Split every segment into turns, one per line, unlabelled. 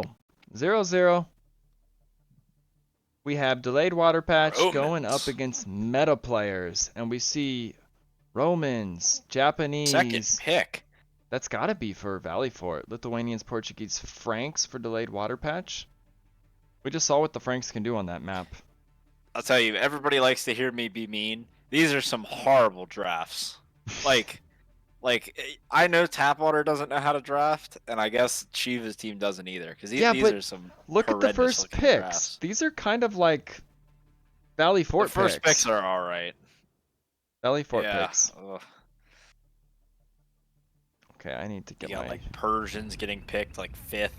Boom. 0-0. We have delayed Waterpatch going up
Romans.
against meta players, and we see Romans,
Second
Japanese.
pick.
That's gotta be for Valley Fort. Lithuanians, Portuguese, Franks for delayed Waterpatch. We just saw what the Franks can do on that map.
I'll tell you, everybody likes to hear me be mean. These are some horrible drafts. Like I know Tapwater doesn't know how to draft, and I guess Chiva's team doesn't either, because
Yeah,
these
but
are some
look at the
horrendous
first
looking
picks.
drafts.
These are kind of like Valley
The
Fort
first
picks.
picks are all right.
Valley Fort
Yeah.
picks.
Ugh.
Okay, I need to
You
get
got
my...
like Persians getting picked like 5th.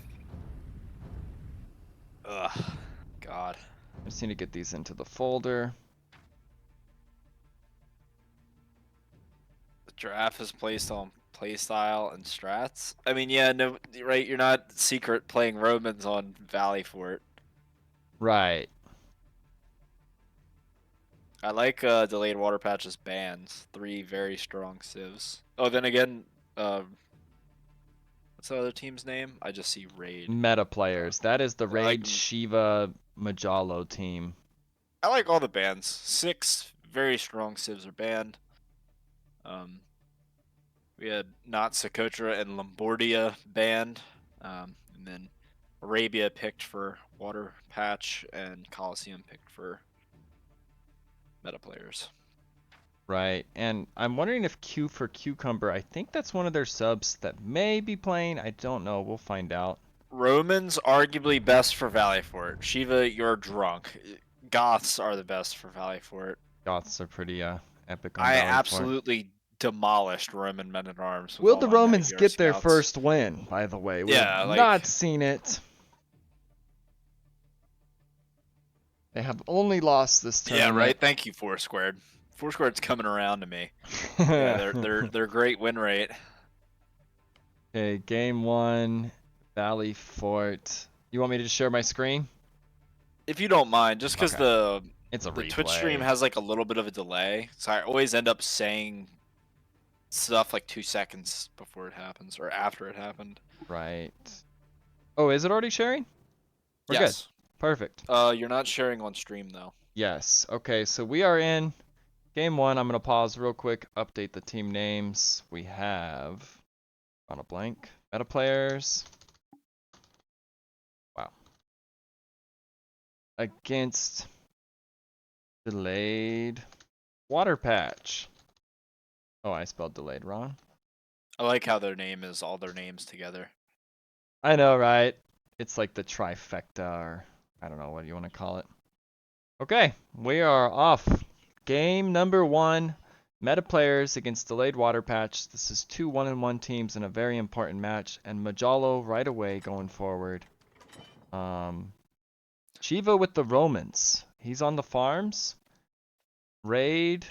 Ugh. God.
I just need to get these into the folder.
The draft is placed on playstyle and strats. I mean, yeah, no, right? You're not secret playing Romans on Valley Fort.
Right.
I like delayed water patches bans. 3 very strong civs. Oh, then again, what's the other team's name? I just see Raid.
Meta players. That is the
I like
Raid Shiva Majalo team.
I like all the bans. 6 very strong civs are banned. We had not Socotra and Lombardia banned, and then Arabia picked for Water Patch, and Coliseum picked for meta players.
Right. And I'm wondering if Q for Cucumber, I think that's one of their subs that may be playing. I don't know. We'll find out.
Romans arguably best for Valley Fort. Shiva, you're drunk. Goths are the best for Valley Fort.
Goths are pretty epic on
I
Valley Fort.
absolutely demolished Roman men at arms with
Will
all
the
my
Romans
Magyar
get their
scouts.
first win, by the way? We
Yeah,
have
like
not seen it. They have only lost this
yeah,
tournament.
right. Thank you, Foursquared. Foursquared's coming around to me. Yeah, they're great win rate.
Okay, game 1, Valley Fort. You want me to just share my screen?
If you don't mind, just because
Okay. It's a
the Twitch stream
replay.
has like a little bit of a delay, so I always end up saying stuff like 2 seconds before it happens or after it happened.
Right. Oh, is it already sharing? We're good.
Yes.
Perfect.
You're not sharing on stream though.
Yes. Okay, so we are in game 1. I'm going to pause real quick, update the team names. We have on a blank. Meta players. Wow. Against delayed Waterpatch. Oh, I spelled delayed wrong.
I like how their name is all their names together.
I know, right? It's like the trifecta, or I don't know what you want to call it. Okay, we are off. Game number 1, meta players against delayed Waterpatch. This is 2 1-1 teams in a very important match, and Majalo right away going forward. Shiva with the Romans. He's on the farms. Raid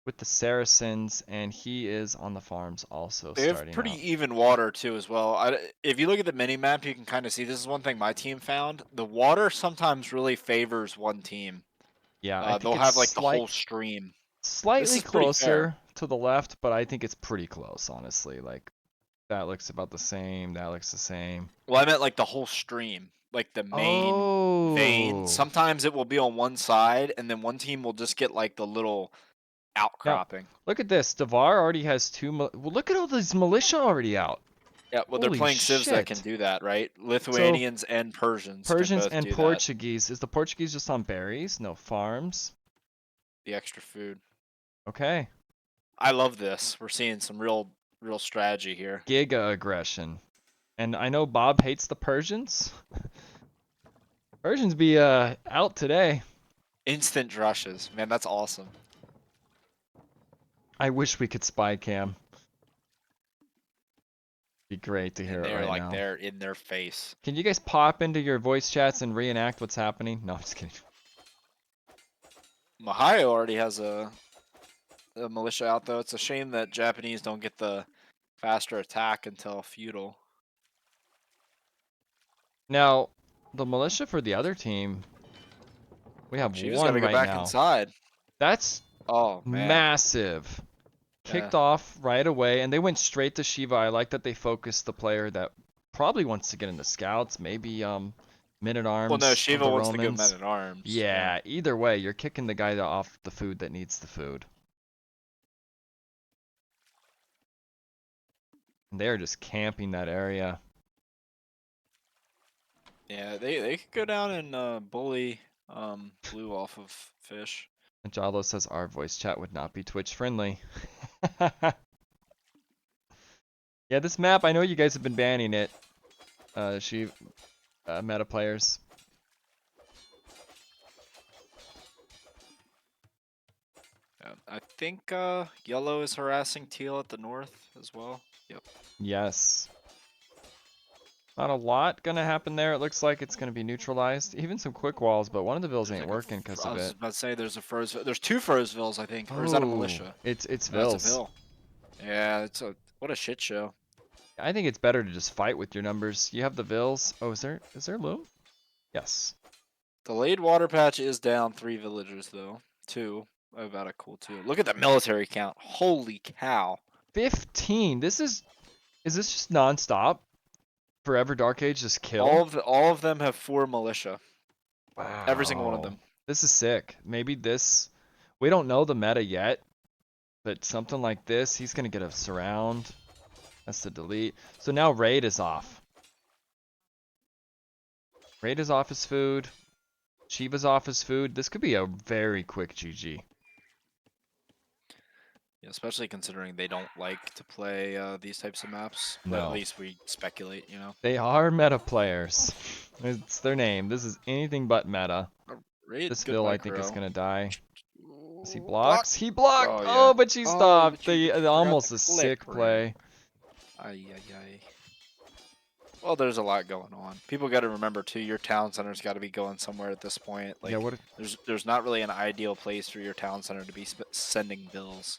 with the Saracens, and he is on the farms also
They have
starting
pretty
out.
even water too as well. If you look at the mini map, you can kind of see this is one thing my team found. The water sometimes really favors one team.
Yeah, I think
They'll
it's
have like the whole stream. This
slightly
is pretty fair.
closer to the left, but I think it's pretty close, honestly. Like, that looks about the same. That looks the same.
Well, I meant like the whole stream, like the main vein.
Oh.
Sometimes it will be on one side, and then one team will just get like the little
Now,
outcropping.
look at this. Devar already has 2. Well, look at all these militia already out.
Yeah, well, they're
Holy
playing civs that can
shit.
do that, right?
So,
Lithuanians and Persians can
Persians
both
and
do that.
Portuguese. Is the Portuguese just on berries? No farms?
The extra food.
Okay.
I love this. We're seeing some real strategy here.
Giga aggression. And I know Bob hates the Persians. Persians be out today.
Instant drushes. Man, that's awesome.
I wish we could spy cam. Be great to hear
And
it
they're
right
like
now.
they're in their face.
Can you guys pop into your voice chats and reenact what's happening? No, I'm just kidding.
Mahayo already has a militia out though. It's a shame that Japanese don't get the faster attack until feudal.
Now, the militia for the other team, we have
She's
one
gotta get
right
back
now.
inside.
That's
Oh man.
massive.
Yeah.
Kicked off right away, and they went straight to Shiva. I like that they focused the player that probably wants to get into scouts, maybe
Well, no,
men-at-arms of
Shiva
the
wants to go
Romans.
men-at-arms.
Yeah, either way, you're kicking the guy off the food that needs the food. And they're just camping that area.
Yeah, they could go down and bully blue off of fish.
And Jalo says our voice chat would not be Twitch friendly. Yeah, this map, I know you guys have been banning it. Meta players.
Yeah, I think yellow is harassing teal at the north as well. Yep.
Yes. Not a lot gonna happen there. It looks like it's gonna be neutralized. Even some quick walls, but one of the vills
There's
ain't
like
working because
I
of
was
it.
about to say there's there's two Frozevilles, I think, or is that a
Oh,
militia?
it's
No, that's a
vills.
Vill. Yeah, what a shit show.
I think it's better to just fight with your numbers. You have the vills. Oh, is there loom? Yes.
Delayed water patch is down 3 villagers though. 2. About a cool 2. Look at the military count. Holy cow.
15. Is this just non-stop? Forever Dark Age just kill?
All of them have 4 militia. Every single one of
Wow.
them.
This is sick. Maybe this, we don't know the meta yet, but something like this, he's gonna get a surround. That's the delete. So now Raid is off. Raid is off his food. Shiva's off his food. This could be a very quick GG.
Yeah, especially considering they don't like to play these types of maps. But at
No.
least we speculate, you know.
They are meta players. It's their name. This is anything but meta.
Raid,
This
good
Vil, I think, is
micro.
gonna die. As he
Block.
blocks. He blocked!
Oh yeah.
Oh, but she
Oh,
stopped.
but you forgot
Almost
to
a
click,
sick
Ray.
play.
Ay, ay, ay. Well, there's a lot going on. People got to remember too. Your town center's got to be going somewhere at this point. Like,
Yeah, what?
there's not really an ideal place for your town center to be sending bills.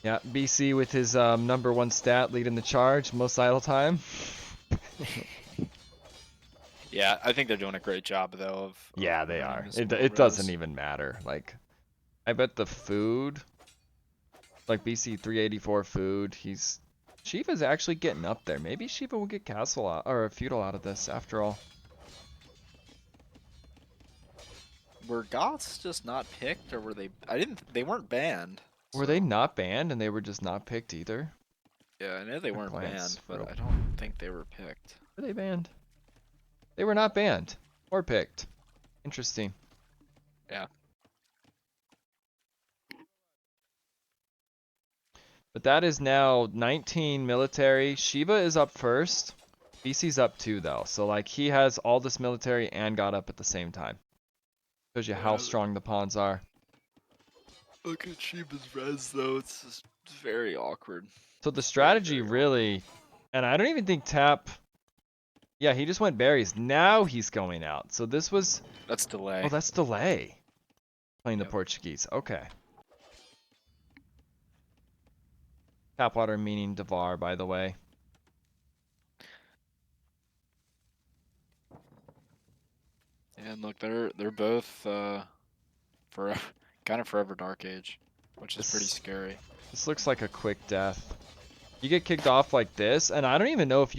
Yeah, BC with his #1 stat leading the charge most idle time.
Yeah, I think they're doing a great job though of
Yeah, they
running
are.
this
It
low
doesn't
res.
even matter. Like, I bet the food, like BC 384 food, Shiva's actually getting up there. Maybe Shiva will get castle out, or a feudal out of this after all.
Were Goths just not picked, or were they? I didn't. They weren't banned.
Were they not banned and they were just not picked either?
Yeah, I know they
A
weren't
glance
banned, but
real.
I don't think they were picked.
Were they banned? They were not banned or picked. Interesting.
Yeah.
But that is now 19 military. Shiva is up first. BC's up 2 though. So like he has all this military and got up at the same time. Shows you how strong the pawns are.
Look at Shiba's res though. It's just very awkward.
So the strategy really, and I don't even think Tap. Yeah, he just went berries. Now he's going out. So this was.
That's delay.
Oh, that's delay. Playing the
Yep.
Portuguese. Okay. Tapwater meaning Devar, by the way.
And look, they're both for kind of forever Dark Age, which is pretty scary.
This looks like a quick death. You get kicked off like this, and I don't even know if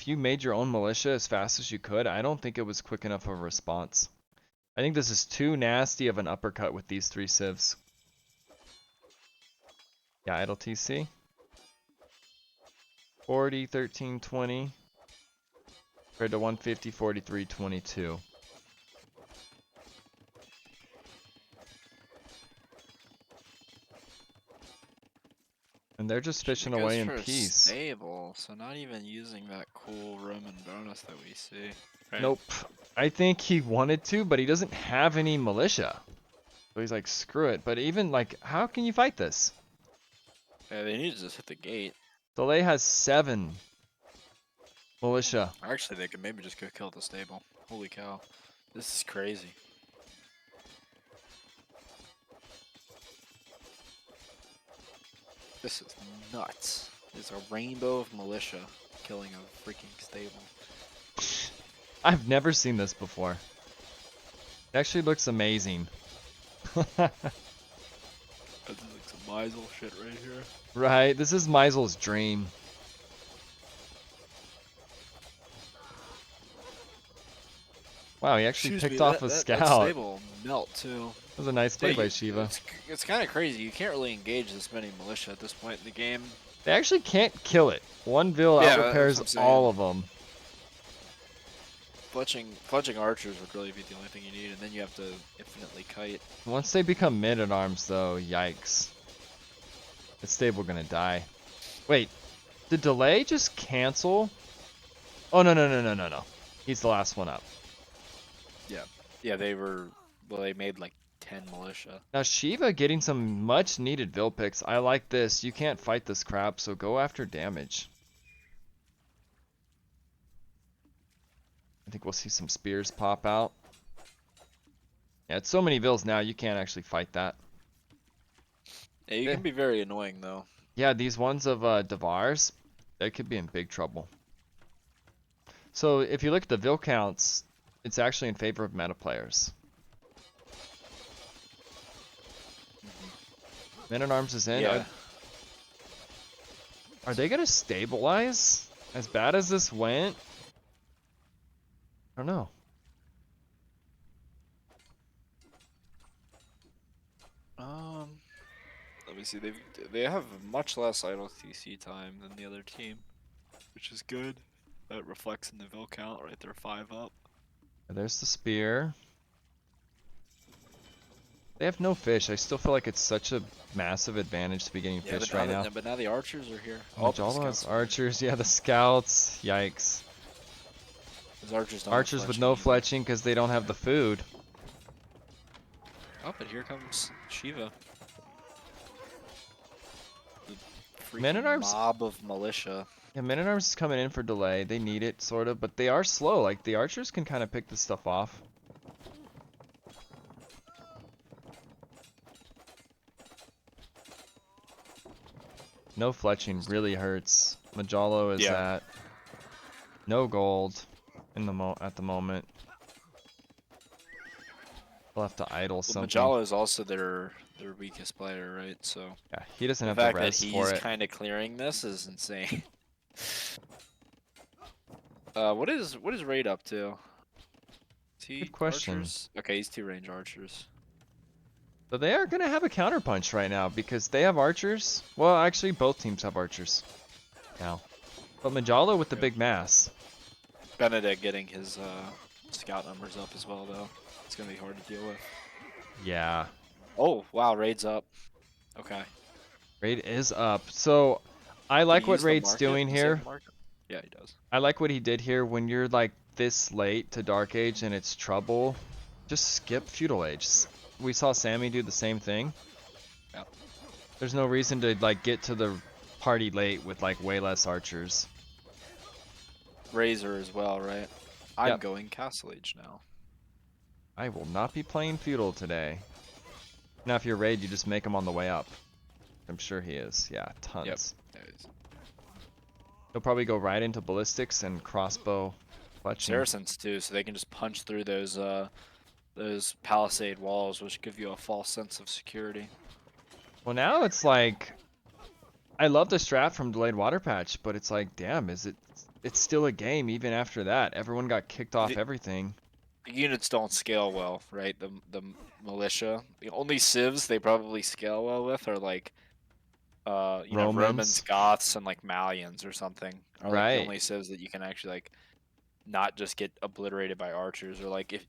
you made your own militia as fast as you could. I don't think it was quick enough of a response. I think this is too nasty of an uppercut with these 3 civs. Yeah, idle TC. 40, 13, 20. Compared to 150, 43, 22. And they're just fishing away in peace.
Stable, so not even using that cool Roman bonus that we see. Right?
Nope. I think he wanted to, but he doesn't have any militia. So he's like, screw it. But even like, how can you fight this?
Yeah, they need to just hit the gate.
Delay has 7 militia.
Actually, they could maybe just go kill the stable. Holy cow. This is crazy. This is nuts. There's a rainbow of militia killing a freaking stable.
I've never seen this before. It actually looks amazing.
That's like some Meisel shit right here.
Right, this is Meisel's dream. Wow, he actually
Excuse me,
picked off a
that
scout.
stable melt too.
That was a nice play
But
by Shiva.
it's kind of crazy. You can't really engage this many militia at this point in the game.
They actually can't kill it. One Vil
Yeah,
out
that's what
repairs
I'm
all
saying.
of them.
Fletching archers would really be the only thing you need, and then you have to infinitely kite.
Once they become men-at-arms, though, yikes. This stable gonna die. Wait, did delay just cancel? Oh, no, no, no, no, no, no. He's the last one up.
Yeah, they made like 10 militia.
Now, Shiva getting some much-needed Vil picks. I like this. You can't fight this crap, so go after damage. I think we'll see some spears pop out. Yeah, it's so many Vils now, you can't actually fight that.
Yeah, you can be very annoying though.
Yeah, these ones of Devars, they could be in big trouble. So if you look at the Vil counts, it's actually in favor of meta players. Men-at-Arms is in.
Yeah.
Are they gonna stabilize? As bad as this went? I don't know.
Let me see. They have much less idle TC time than the other team, which is good. That reflects in the Vil count right there, 5 up.
There's the spear. They have no fish. I still feel like it's such a massive advantage to be getting fish right now.
But now the archers are here.
Majalo has archers. Yeah, the scouts. Yikes.
Those archers don't
Archers with no fletching because they don't have the food.
Oh, but here comes Shiva. The
Men-at-Arms.
mob of militia.
Yeah, Men-at-Arms is coming in for delay. They need it, sort of, but they are slow. Like, the archers can kind of pick this stuff off. No fletching really hurts. Majalo is at no gold in the at the moment. They'll have to idle something.
Majalo is also their weakest player, right? So
yeah, he doesn't have
the
the
fact that
res for
he's
it.
kind of clearing this is insane. What is Raid up to?
Good question.
Archers? Okay, he's 2 range archers.
So they are gonna have a counterpunch right now because they have archers. Well, actually, both teams have archers now. But Majalo with the big mass.
Benedict getting his scout numbers up as well, though. It's gonna be hard to deal with.
Yeah.
Oh wow, Raid's up. Okay.
Raid is up. So I like what Raid's doing here.
Yeah, he does.
I like what he did here. When you're like this late to Dark Age and it's trouble, just skip Feudal Age. We saw Sammy do the same thing.
Yep.
There's no reason to like get to the party late with like way less archers.
Razor as well, right? I'm going Castle Age now.
I will not be playing Feudal today. Now if you're Raid, you just make them on the way up. I'm sure he is. Yeah, tons.
Yep.
He'll probably go right into ballistics and crossbow fletching.
Saracens too, so they can just punch through those palisade walls, which give you a false sense of security.
Well, now it's like, I love the strat from delayed Waterpatch, but it's like, damn, it's still a game even after that. Everyone got kicked off everything.
The units don't scale well, right? The militia. The only civs they probably scale well with are like Romans, Goths, and like Malians or something. Are like the only civs that you can actually like not just get obliterated by archers, or like if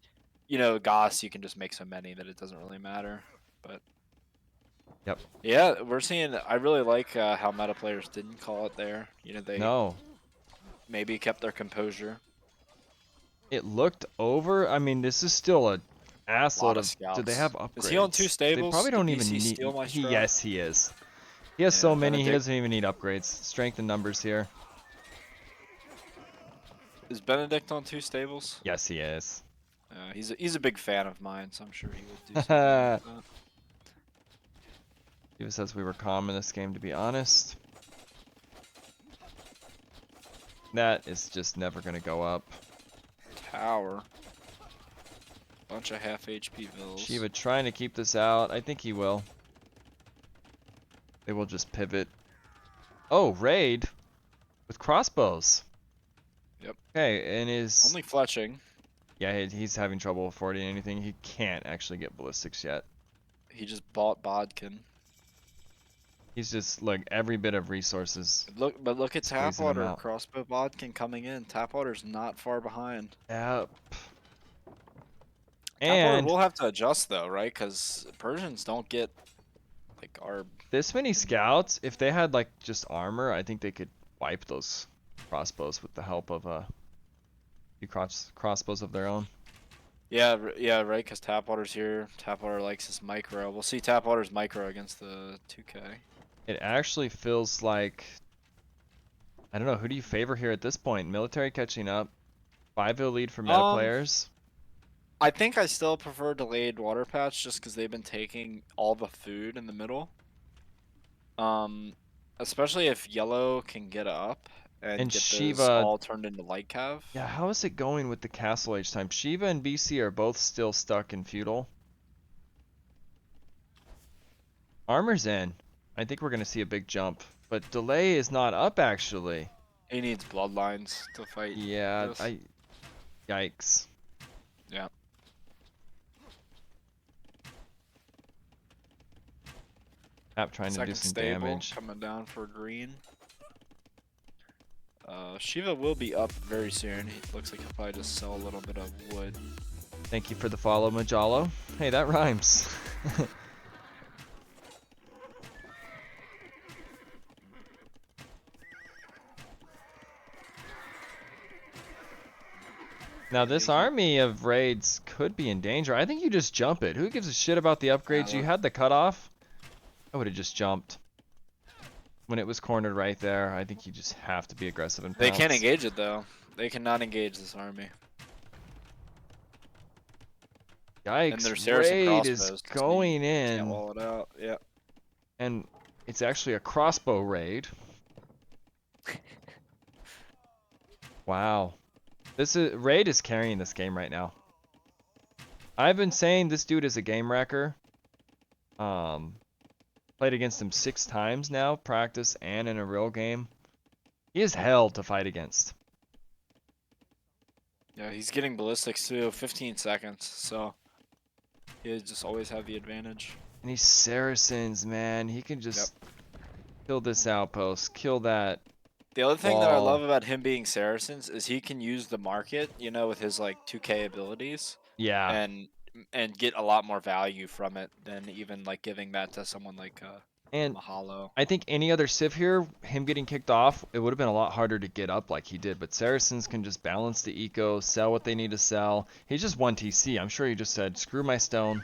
Goths, you can just make so many that it doesn't really matter. But yeah, we're seeing. I really like how meta players didn't call it there. They maybe kept their composure.
It looked over. I mean, this is still a assload of
scouts.
Do they have upgrades?
Is he on 2 stables?
They probably don't even
need.
Yes, he is. He has so many. He doesn't even need upgrades. Strength in numbers here.
Is Benedict on 2 stables?
Yes, he is.
He's a big fan of mine, so I'm sure he would do something like that.
He says we were calm in this game, to be honest. That is just never going to go up.
Tower. Bunch of half HP Vils.
Shiva trying to keep this out. I think he will. They will just pivot. Oh, Raid with crossbows.
Yep.
Okay, and is
only fletching.
Yeah, he's having trouble affording anything. He can't actually get ballistics yet.
He just bought Bodkin.
He's just like every bit of resources
Look at
squeezing him
Tapwater,
out.
crossbow Bodkin coming in. Tapwater's not far behind.
Yeah.
Tapwater
And
will have to adjust though, right? Because Persians don't get like our.
this many scouts, if they had like just armor, I think they could wipe those crossbows with the help of a few crossbows of their own.
Yeah, yeah, right. Because Tapwater's here. Tapwater likes his micro. We'll see Tapwater's micro against the 2K.
It actually feels like, I don't know, who do you favor here at this point? Military catching up, 5-0 lead for meta players.
I think I still prefer delayed Waterpatch just because they've been taking all the food in the middle. Especially if yellow can get up and
And
get those
Shiva,
all turned into light cav.
yeah, how is it going with the castle age time? Shiva and BC are both still stuck in feudal. Armor's in. I think we're going to see a big jump. But delay is not up, actually.
He needs bloodlines to fight.
Yeah,
this.
Yikes.
Yeah.
Tap trying to do
Second
some
stable
damage.
coming down for green. Shiva will be up very soon. He looks like he'll probably just sell a little bit of wood.
Thank you for the follow, Majalo. Hey, that rhymes. Now this army of raids could be in danger. I think you just jump it. Who gives a shit about the upgrades? You had the cutoff. I would have just jumped. When it was cornered right there, I think you just have to be aggressive and pounce.
They can't engage it though. They cannot engage this army.
Yikes,
And their Saracen
raid is
crossbows,
going in.
Can't wall it out. Yeah.
And it's actually a crossbow raid. Wow. Raid is carrying this game right now. I've been saying this dude is a game wrecker. Played against him 6 times now, practice and in a real game. He is hell to fight against.
Yeah, he's getting ballistics too. 15 seconds, so he just always have the advantage.
And he's Saracens, man. He can just kill this outpost, kill that.
The other thing that I love about him being Saracens is he can use the market, you know, with his like 2K abilities.
Yeah.
And get a lot more value from it than even like giving that to someone like Mahalo.
I think any other Civ here, him getting kicked off, it would have been a lot harder to get up like he did. But Saracens can just balance the eco, sell what they need to sell. He's just 1 TC. I'm sure he just said, screw my stone.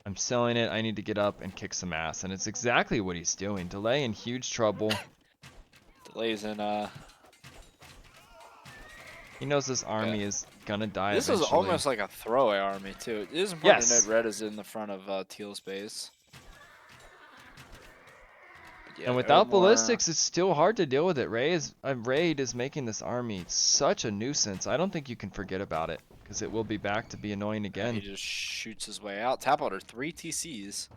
I'm selling it. I need to get up and kick some ass. And it's exactly what he's doing. Delay in huge trouble.
Delay's in
He knows this army is gonna die
This
eventually.
is almost like a throwaway army too. It is important to note red is in the front of Teal's base. Yeah,
and without ballistics, it's still hard to deal with it. Raid is making this army such a nuisance. I don't think you can forget about it, because it will be back to be annoying again.
He just shoots his way out. Tapwater, 3 TCs,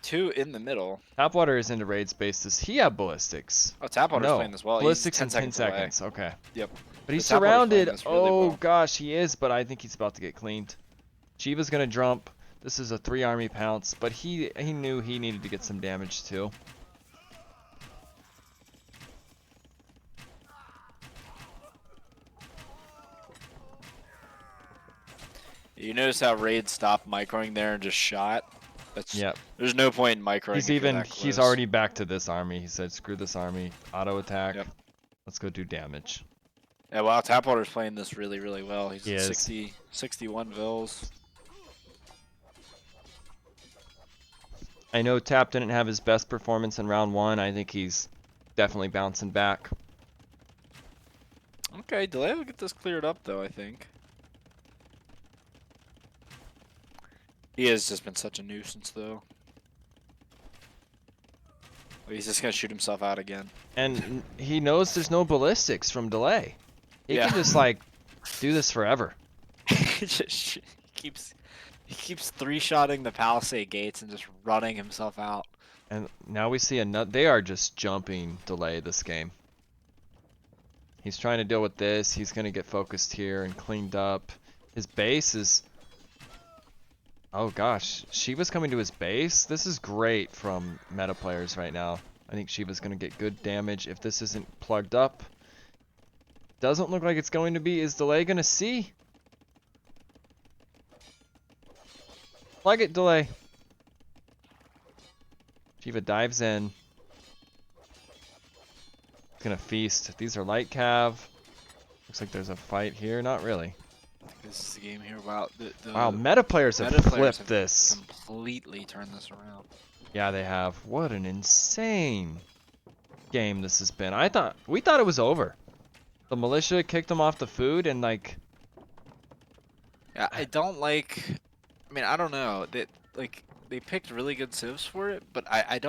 2 in the middle.
Tapwater is into raid space. Does he have ballistics?
Oh, Tapwater's playing as well.
Ballistics
He's
10 seconds. Okay.
Yep.
But he's surrounded. Oh gosh, he is. But I think he's about to get cleaned. Shiva's gonna jump. This is a 3 army pounce, but he knew he needed to get some damage too.
You notice how Raid stopped microing there and just shot?
Yep.
There's no point in microing.
He's already back to this army. He said, screw this army. Auto attack.
Yep.
Let's go do damage.
Yeah, wow, Tapwater's playing this really, really well. He's
He
at 61 vills.
I know Tap didn't have his best performance in round 1. I think he's definitely bouncing back.
Okay, Delay will get this cleared up though, I think. He has just been such a nuisance though. He's just gonna shoot himself out again.
And he knows there's no ballistics from Delay. He can just like do this forever.
he keeps 3-shotting the palisade gates and just running himself out.
And now we see they are just jumping Delay this game. He's trying to deal with this. He's gonna get focused here and cleaned up. His base is... Oh gosh, Shiva's coming to his base? This is great from meta players right now. I think Shiva's going to get good damage if this isn't plugged up. Doesn't look like it's going to be. Is Delay going to see? Plug it, Delay. Shiva dives in. He's going to feast. These are light cav. Looks like there's a fight here. Not really.
This is the game here. Wow,
Wow, meta players have flipped this.
Completely turned this around.
Yeah, they have. What an insane game this has been. We thought it was over. The militia kicked them off the food and like...
Yeah, I don't like... I mean, I don't know. They picked really good civs for it, but I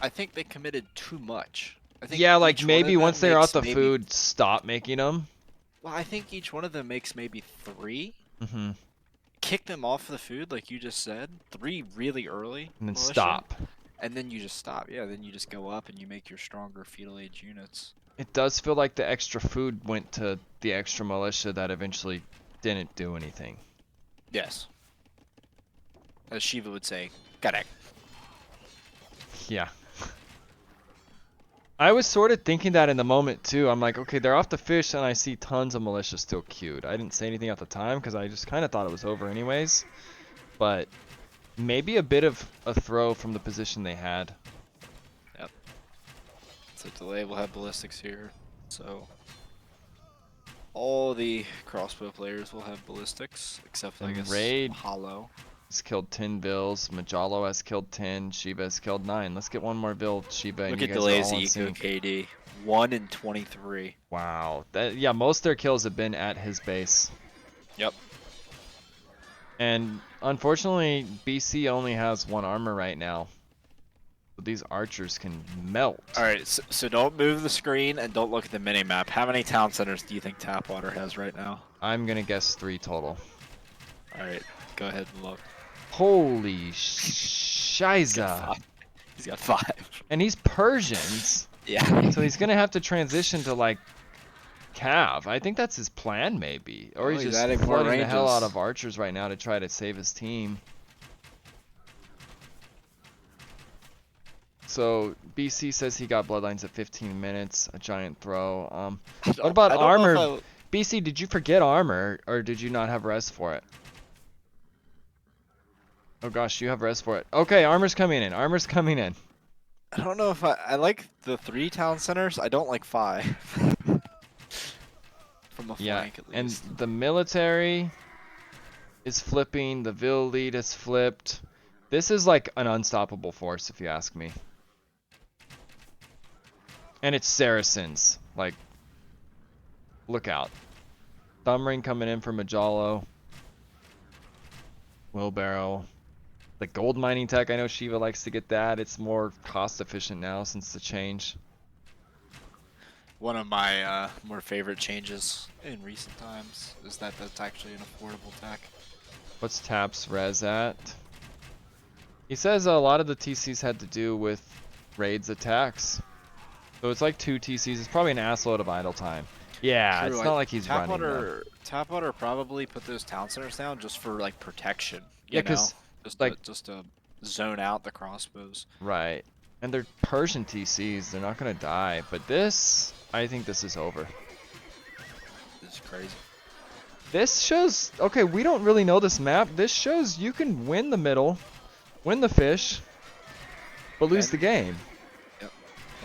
think they committed too much. I think
Yeah, like
each one
maybe
of them
once they're off
makes
the
maybe-
food, stop making them.
Well, I think each one of them makes maybe 3.
Mm-hmm.
Kick them off the food, like you just said. 3 really early.
And then
militia,
stop.
And then you just stop. Yeah, then you just go up and you make your stronger feudal age units.
It does feel like the extra food went to the extra militia that eventually didn't do anything.
Yes. As Shiva would say, correct.
Yeah. I was sort of thinking that in the moment too. I'm like, okay, they're off the fish and I see tons of militia still queued. I didn't say anything at the time because I just kind of thought it was over anyways. But maybe a bit of a throw from the position they had.
Yep. So Delay will have ballistics here. So all the crossbow players will have ballistics, except I
And
guess
Raid
Hollow.
has killed 10 vills. Majalo has killed 10. Shiva has killed 9. Let's get one more vill, Shiva, and
Look
you
at
guys are
Delay's
all in
eco
sync.
KD. 1 in 23.
Wow. Yeah, most of their kills have been at his base.
Yep.
And unfortunately, BC only has 1 armor right now. But these archers can melt.
Alright, so don't move the screen and don't look at the mini-map. How many town centers do you think Tapwater has right now?
I'm gonna guess 3 total.
Alright, go ahead and look.
Holy
He's
shiza.
got 5. He's got 5.
And he's Persians.
Yeah.
So he's gonna have to transition to like Cav. I think that's his plan maybe. Or
Oh,
he's
he's
just
adding more
flooding the hell out
ranges.
of archers right now to try to save his team. So BC says he got bloodlines at 15 minutes, a giant throw. What about armor? BC, did you forget armor, or did you not have res for it? Oh gosh, you have res for it. Okay, armor's coming in. Armor's coming in.
I don't know if I like the 3 town centers. I don't like 5. From a flank, at
And
least.
the military is flipping. The Vil lead is flipped. This is like an unstoppable force, if you ask me. And it's Saracens. Like, look out. Thumb ring coming in for Majalo. Wheelbarrow. The gold mining tech, I know Shiva likes to get that. It's more cost efficient now since the change.
One of my more favorite changes in recent times is that that's actually an affordable tech.
What's Tap's res at? He says a lot of the TCs had to do with raids attacks. So it's like 2 TCs. It's probably an assload of idle time. Yeah,
True,
it's not like he's running though.
Tapwater probably put those town centers down just for like protection.
Yeah,
You know?
'cause, like-
just to zone out the crossbows.
Right. And they're Persian TCs. They're not going to die. But this, I think this is over.
This is crazy.
This shows, okay, we don't really know this map. This shows you can win the middle, win the fish, but lose the game.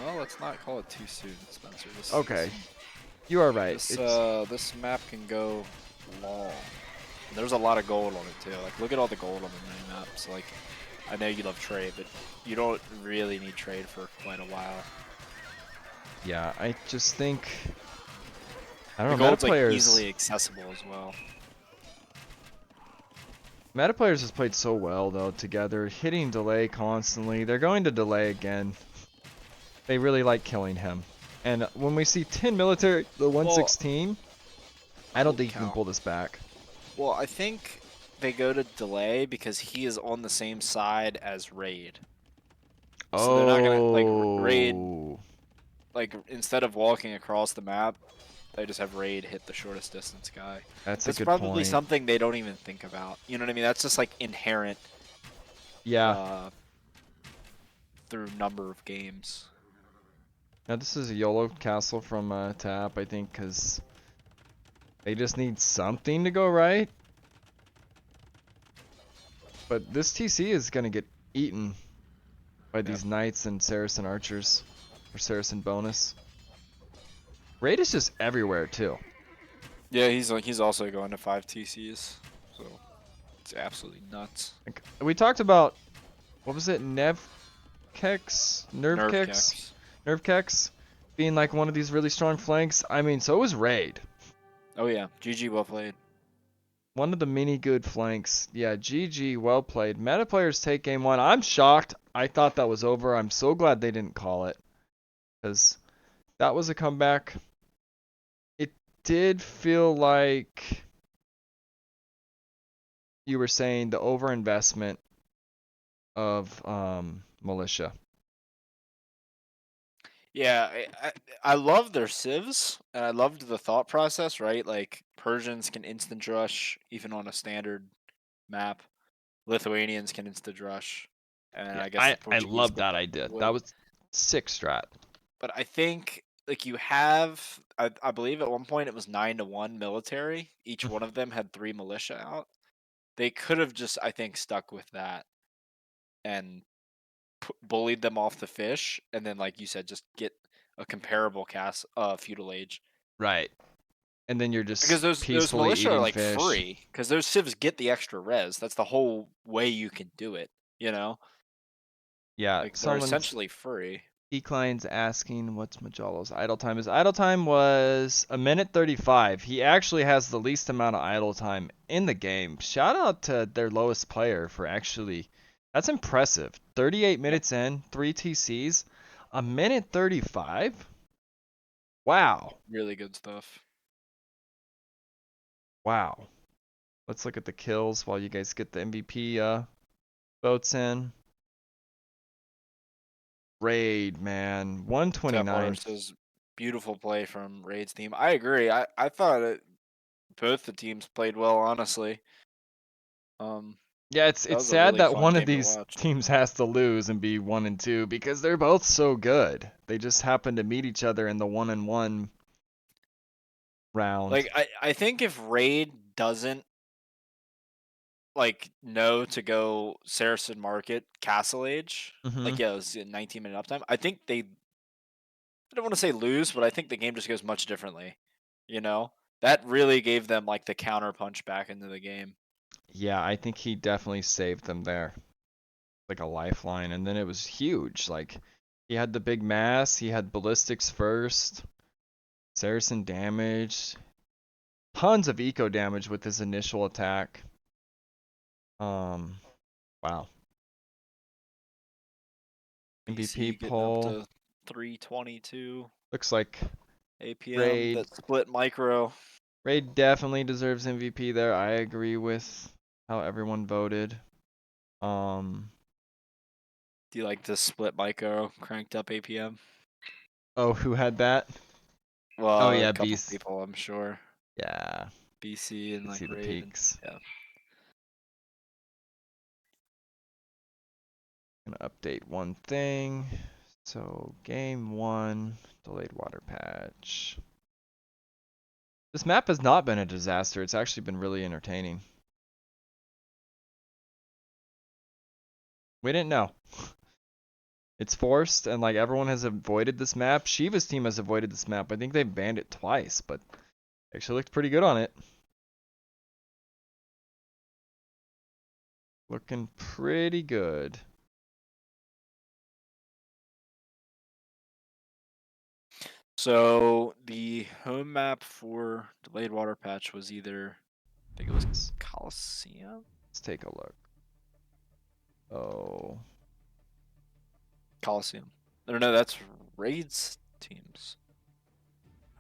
Well, let's not call it too soon, Spencer.
Okay. You are right.
This map can go long. There's a lot of gold on it too. Like, look at all the gold on the mini map. So, like, I know you love trade, but you don't really need trade for quite a while.
Yeah, I just think, I
The
don't know, meta
gold's like
players,
easily accessible as well.
meta players has played so well though together, hitting delay constantly. They're going to delay again. They really like killing him. And when we see 10 military, the 116, I don't think you can pull this back.
Well, I think they go to delay because he is on the same side as raid.
Oh.
So they're not gonna like raid. Like, instead of walking across the map, They just have Raid hit the shortest distance guy.
That's a
That's
good
probably
point.
something they don't even think about. You know what I mean? That's just like inherent
Yeah.
uh, through number of games.
Now this is a YOLO castle from Tap, I think, because they just need something to go right. But this TC is gonna get eaten by
Yep.
these knights and Saracen archers, or Saracen bonus. Raid is just everywhere too.
Yeah, he's also going to 5 TCs, so it's absolutely nuts.
Like, we talked about, what was it, Nerve
Nerve
Kex,
kicks.
Nerve Kex, being like one of these really strong flanks. I mean, so was Raid.
Oh yeah, GG, well played.
One of the many good flanks. Yeah, GG, well played. Meta players take game one. I'm shocked. I thought that was over. I'm so glad they didn't call it, because that was a comeback. It did feel like you were saying the overinvestment of militia.
Yeah, I love their civs, and I loved the thought process, right? Like, Persians can instant rush even on a standard map. Lithuanians can instant rush, and
Yeah,
I guess the
I
Portuguese
love that idea. That
would.
was sick strat.
But I think like you have, I believe at one point it was 9-1 military. Each one of them had 3 militia out. They could have just, I think, stuck with that and bullied them off the fish, and then, like you said, just get a comparable cast feudal age.
Right. And then you're
Because
just
those
peacefully
militia are
eating
like
fish.
free. Because those civs get the extra res. That's the whole way you can do it. You know,
Yeah,
like they're
someone's
essentially free.
Decline's asking what's Majalo's idle time. His idle time was a minute 35. He actually has the least amount of idle time in the game. Shout out to their lowest player for actually, that's impressive. 38
Yep,
minutes in, 3 TCs, a minute 35? Wow.
really good stuff.
Wow. Let's look at the kills while you guys get the MVP votes in. Raid, man.
Teplar
129.
says beautiful play from Raid's team. I agree. I thought both the teams played well, honestly. Um,
Yeah,
that
it's
was a
sad
really
that
fun
one of
game to
these
watch.
teams has to lose and be 1-2 because they're both so good. They just happen to meet each other in the 1-1 round.
Like I think if Raid doesn't like know to go Saracen Market Castle Age,
Hmm.
like yeah, it was a 19-minute uptime. I think they, I don't want to say lose, but I think the game just goes much differently. You know, that really gave them like the counter punch back into the game.
Yeah, I think he definitely saved them there. Like a lifeline. And then it was huge. Like, he had the big mass, he had ballistics first, Saracen damage, tons of eco damage with his initial attack. Wow. MVP
BC getting up
poll.
to 322
Looks like
APM.
Raid
That split micro.
Raid definitely deserves MVP there. I agree with how everyone voted. Um,
Do you like this split micro cranked up APM?
oh, who had that? Oh
Well, a
yeah,
couple
Beast.
people, I'm sure.
Yeah,
BC and
you see
like
the
Raid and
peaks.
yeah.
Gonna update one thing. So game one, delayed water patch. This map has not been a disaster. It's actually been really entertaining. We didn't know. It's forced, and like everyone has avoided this map. Shiva's team has avoided this map. I think they banned it twice, but actually looked pretty good on it. Looking pretty good.
So the home map for delayed water patch was either, I think it was Coliseum.
Let's take a look. Oh,
Coliseum. No, that's Raid's teams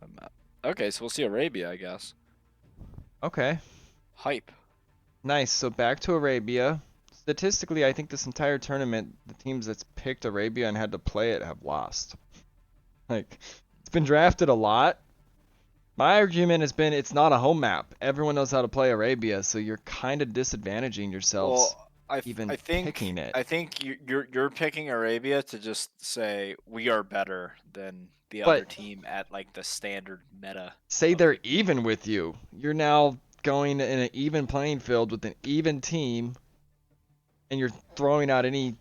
home map. Okay, so we'll see Arabia, I guess.
okay.
Hype.
Nice. So back to Arabia. Statistically, I think this entire tournament, the teams that's picked Arabia and had to play it have lost. Like, it's been drafted a lot, My argument has been it's not a home map. Everyone knows how to play Arabia, so you're kind of disadvantaging yourselves
Well,
even
I think
picking it.
you're picking Arabia to just say we are better than the
But
other team at like the standard meta
say
of
they're
the game.
even with you. You're now going in an even playing field with an even team, and you're throwing out any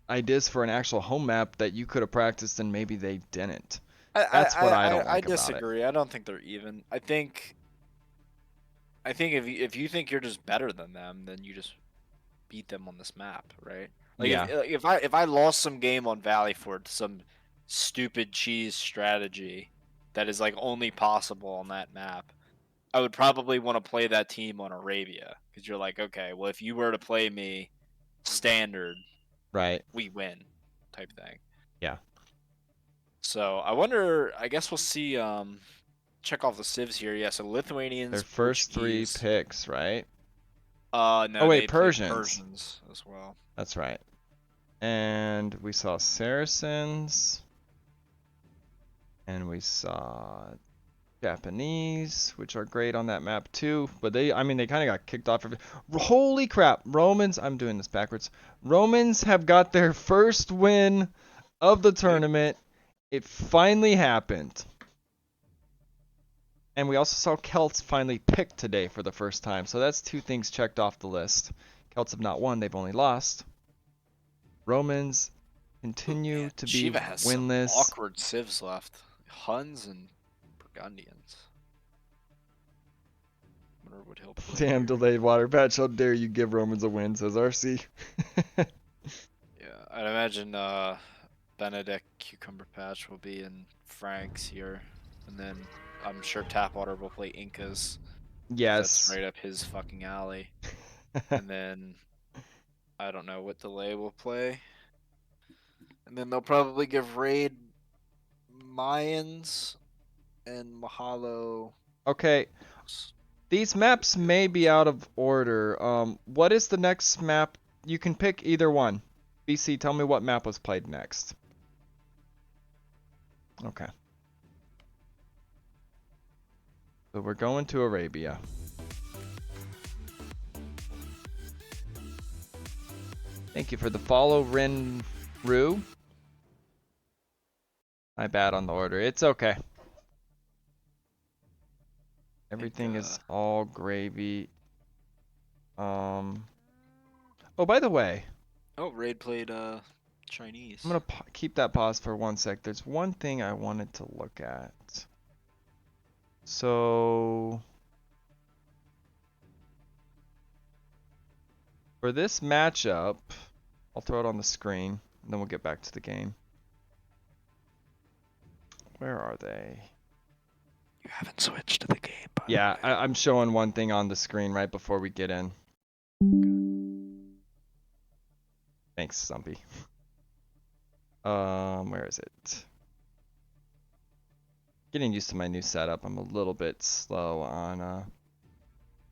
ideas for an actual home map that you could have practiced and maybe they didn't. That's what I don't
I
like about it.
disagree. I don't think they're even. I think if you think you're just better than them, then you just beat them on this map, right? Like
Yeah,
if I lost some game on Valley for some stupid cheese strategy that is like only possible on that map, I would probably want to play that team on Arabia because you're like, okay, well if you were to play me standard,
right.
we win, type thing.
Yeah.
So I wonder. I guess we'll see. Check off the civs here. Yeah, so
Their
Lithuanians,
first three
Portuguese.
picks, right? Oh
No,
wait,
they played
Persians.
Persians as well.
That's right. And we saw Saracens, and we saw Japanese, which are great on that map too. But I mean, they kind of got kicked off. Holy crap! Romans, I'm doing this backwards. Romans have got their first win of the
Yep.
tournament. It finally happened. And we also saw Celts finally picked today for the first time. So that's two things checked off the list. Celts have not won, they've only lost. Romans
Ooh,
continue
man,
to be
Shiva has some
winless.
awkward civs left. Huns and Burgundians. Wonder what he'll play
Damn
here.
delayed water patch. How dare you give Romans a win, says RC.
Yeah, I'd imagine Benedict Cucumber Patch will be in Franks here, and then I'm sure Tapwater will play Incas because that's
Yes.
right up his fucking alley. And then I don't know what delay will play. And then they'll probably give raid Mayans and Mahalo.
Okay, these maps may be out of order. What is the next map? You can pick either one. BC, tell me what map was played next. Okay. So we're going to Arabia. Thank you for the follow, Rin Ru. My bad on the order. It's okay. Everything is all gravy. Oh, by the way,
Oh, raid played Chinese.
I'm gonna keep that pause for 1 sec. There's one thing I wanted to look at. So for this matchup, I'll throw it on the screen, and then we'll get back to the game. Where are they?
You haven't switched to the game, by
Yeah,
the way.
I'm showing one thing on the screen right before we get in. Thanks, Stumpy. Where is it? Getting used to my new setup. I'm a little bit slow on a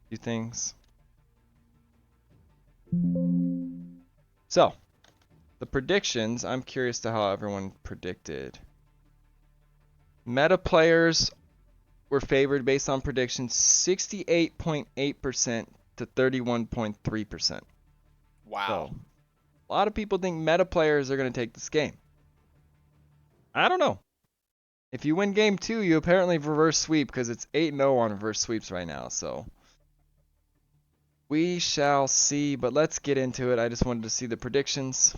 few things. So, the predictions, I'm curious to how everyone predicted. Meta players were favored based on predictions 68.8% to 31.3%.
Wow.
So, a lot of people think meta players are going to take this game. I don't know. If you win game 2, you apparently reverse sweep because it's 8-0 on reverse sweeps right now. So, we shall see, but let's get into it. I just wanted to see the predictions.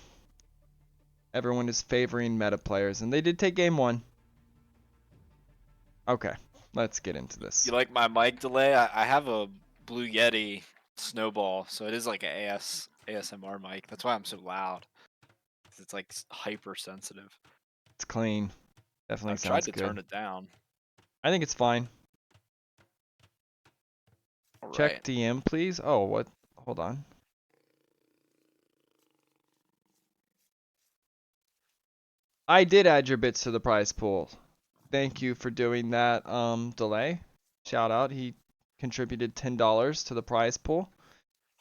Everyone is favoring meta players, and they did take game 1. Okay, let's get into this.
You like my mic delay? I have a Blue Yeti Snowball, so it is like an ASMR mic. That's why I'm so loud. 'Cause it's like hypersensitive.
It's clean. Definitely
I've tried
sounds
to
good.
turn it down.
I think it's fine.
All
Check
right.
DM, please. Oh, what? Hold on. I did add your bits to the prize pool. Thank you for doing that, delay. Shout out. He contributed $10 to the prize pool.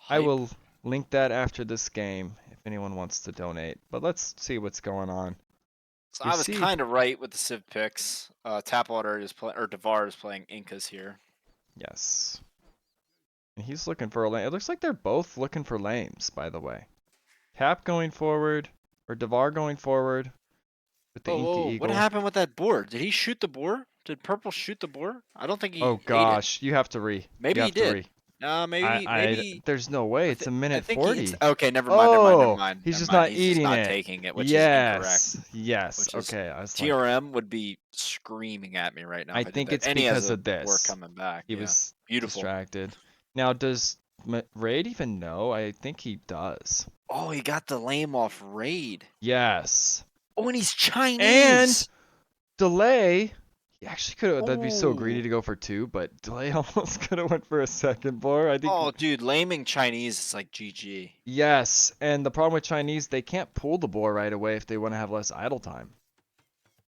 I
Hype.
will link that after this game if anyone wants to donate. But let's see what's going on.
So
We
I was
see.
kind of right with the Civ picks. Tapwater is playing, or Devar is playing Incas here.
Yes. And he's looking for a lane. It looks like they're both looking for lanes, by the way. Tap going forward, or Devar going forward with the
Oh,
Inky
whoa! What
Eagle.
happened with that boar? Did he shoot the boar? Did Purple shoot the boar? I don't think
Oh
he ate it.
gosh, you have to re. You
Maybe he
have to
did.
re.
Maybe.
There's no way. It's a
I
minute
think he.
40.
Okay, never mind. Never mind. Never
Oh,
mind.
he's
Never
just
mind.
not
He's just
eating
not
it.
taking it, which is incorrect.
Yes, yes.
Which is
Okay, I was like,
TRM would be screaming at me right now
I
if I did
think
that.
it's
And he has
because
a
of
boar
this.
coming back.
He
Yeah,
was
beautiful.
distracted. Now, does Raid even know? I think he does.
Oh, he got the lame off raid.
Yes.
Oh, and he's
And
Chinese.
delay. He actually could have. That'd be so greedy
Oh.
to go for 2, but delay almost could have went for a second boar. I think.
Oh, dude, laming Chinese is like GG.
Yes, and the problem with Chinese, they can't pull the boar right away if they want to have less idle time.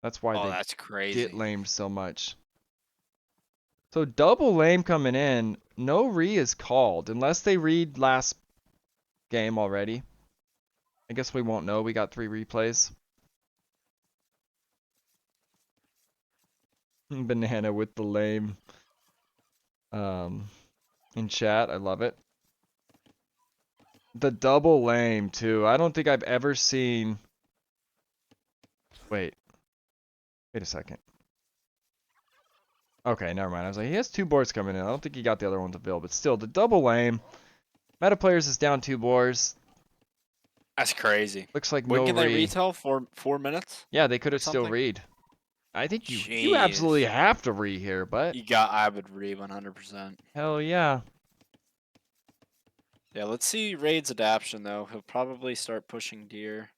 That's why
Oh,
they
that's
get
crazy.
lamed so much. So double lame coming in. No re is called unless they read last game already. I guess we won't know. We got 3 replays. Banana with the lame. In chat, I love it. The double lame too. I don't think I've ever seen. Wait a second. Okay, never mind. I was like, he has 2 boards coming in. I don't think he got the other one to build, but still, the double lame. Meta players is down 2 boars.
That's crazy.
Looks like
When
no
can they
re.
retell? 4 minutes
Yeah, they could
or
have still
something?
read. I think you
Jeez.
absolutely have to re here, but
I would re 100%.
hell yeah.
Yeah, let's see Raid's adaptation though. He'll probably start pushing deer.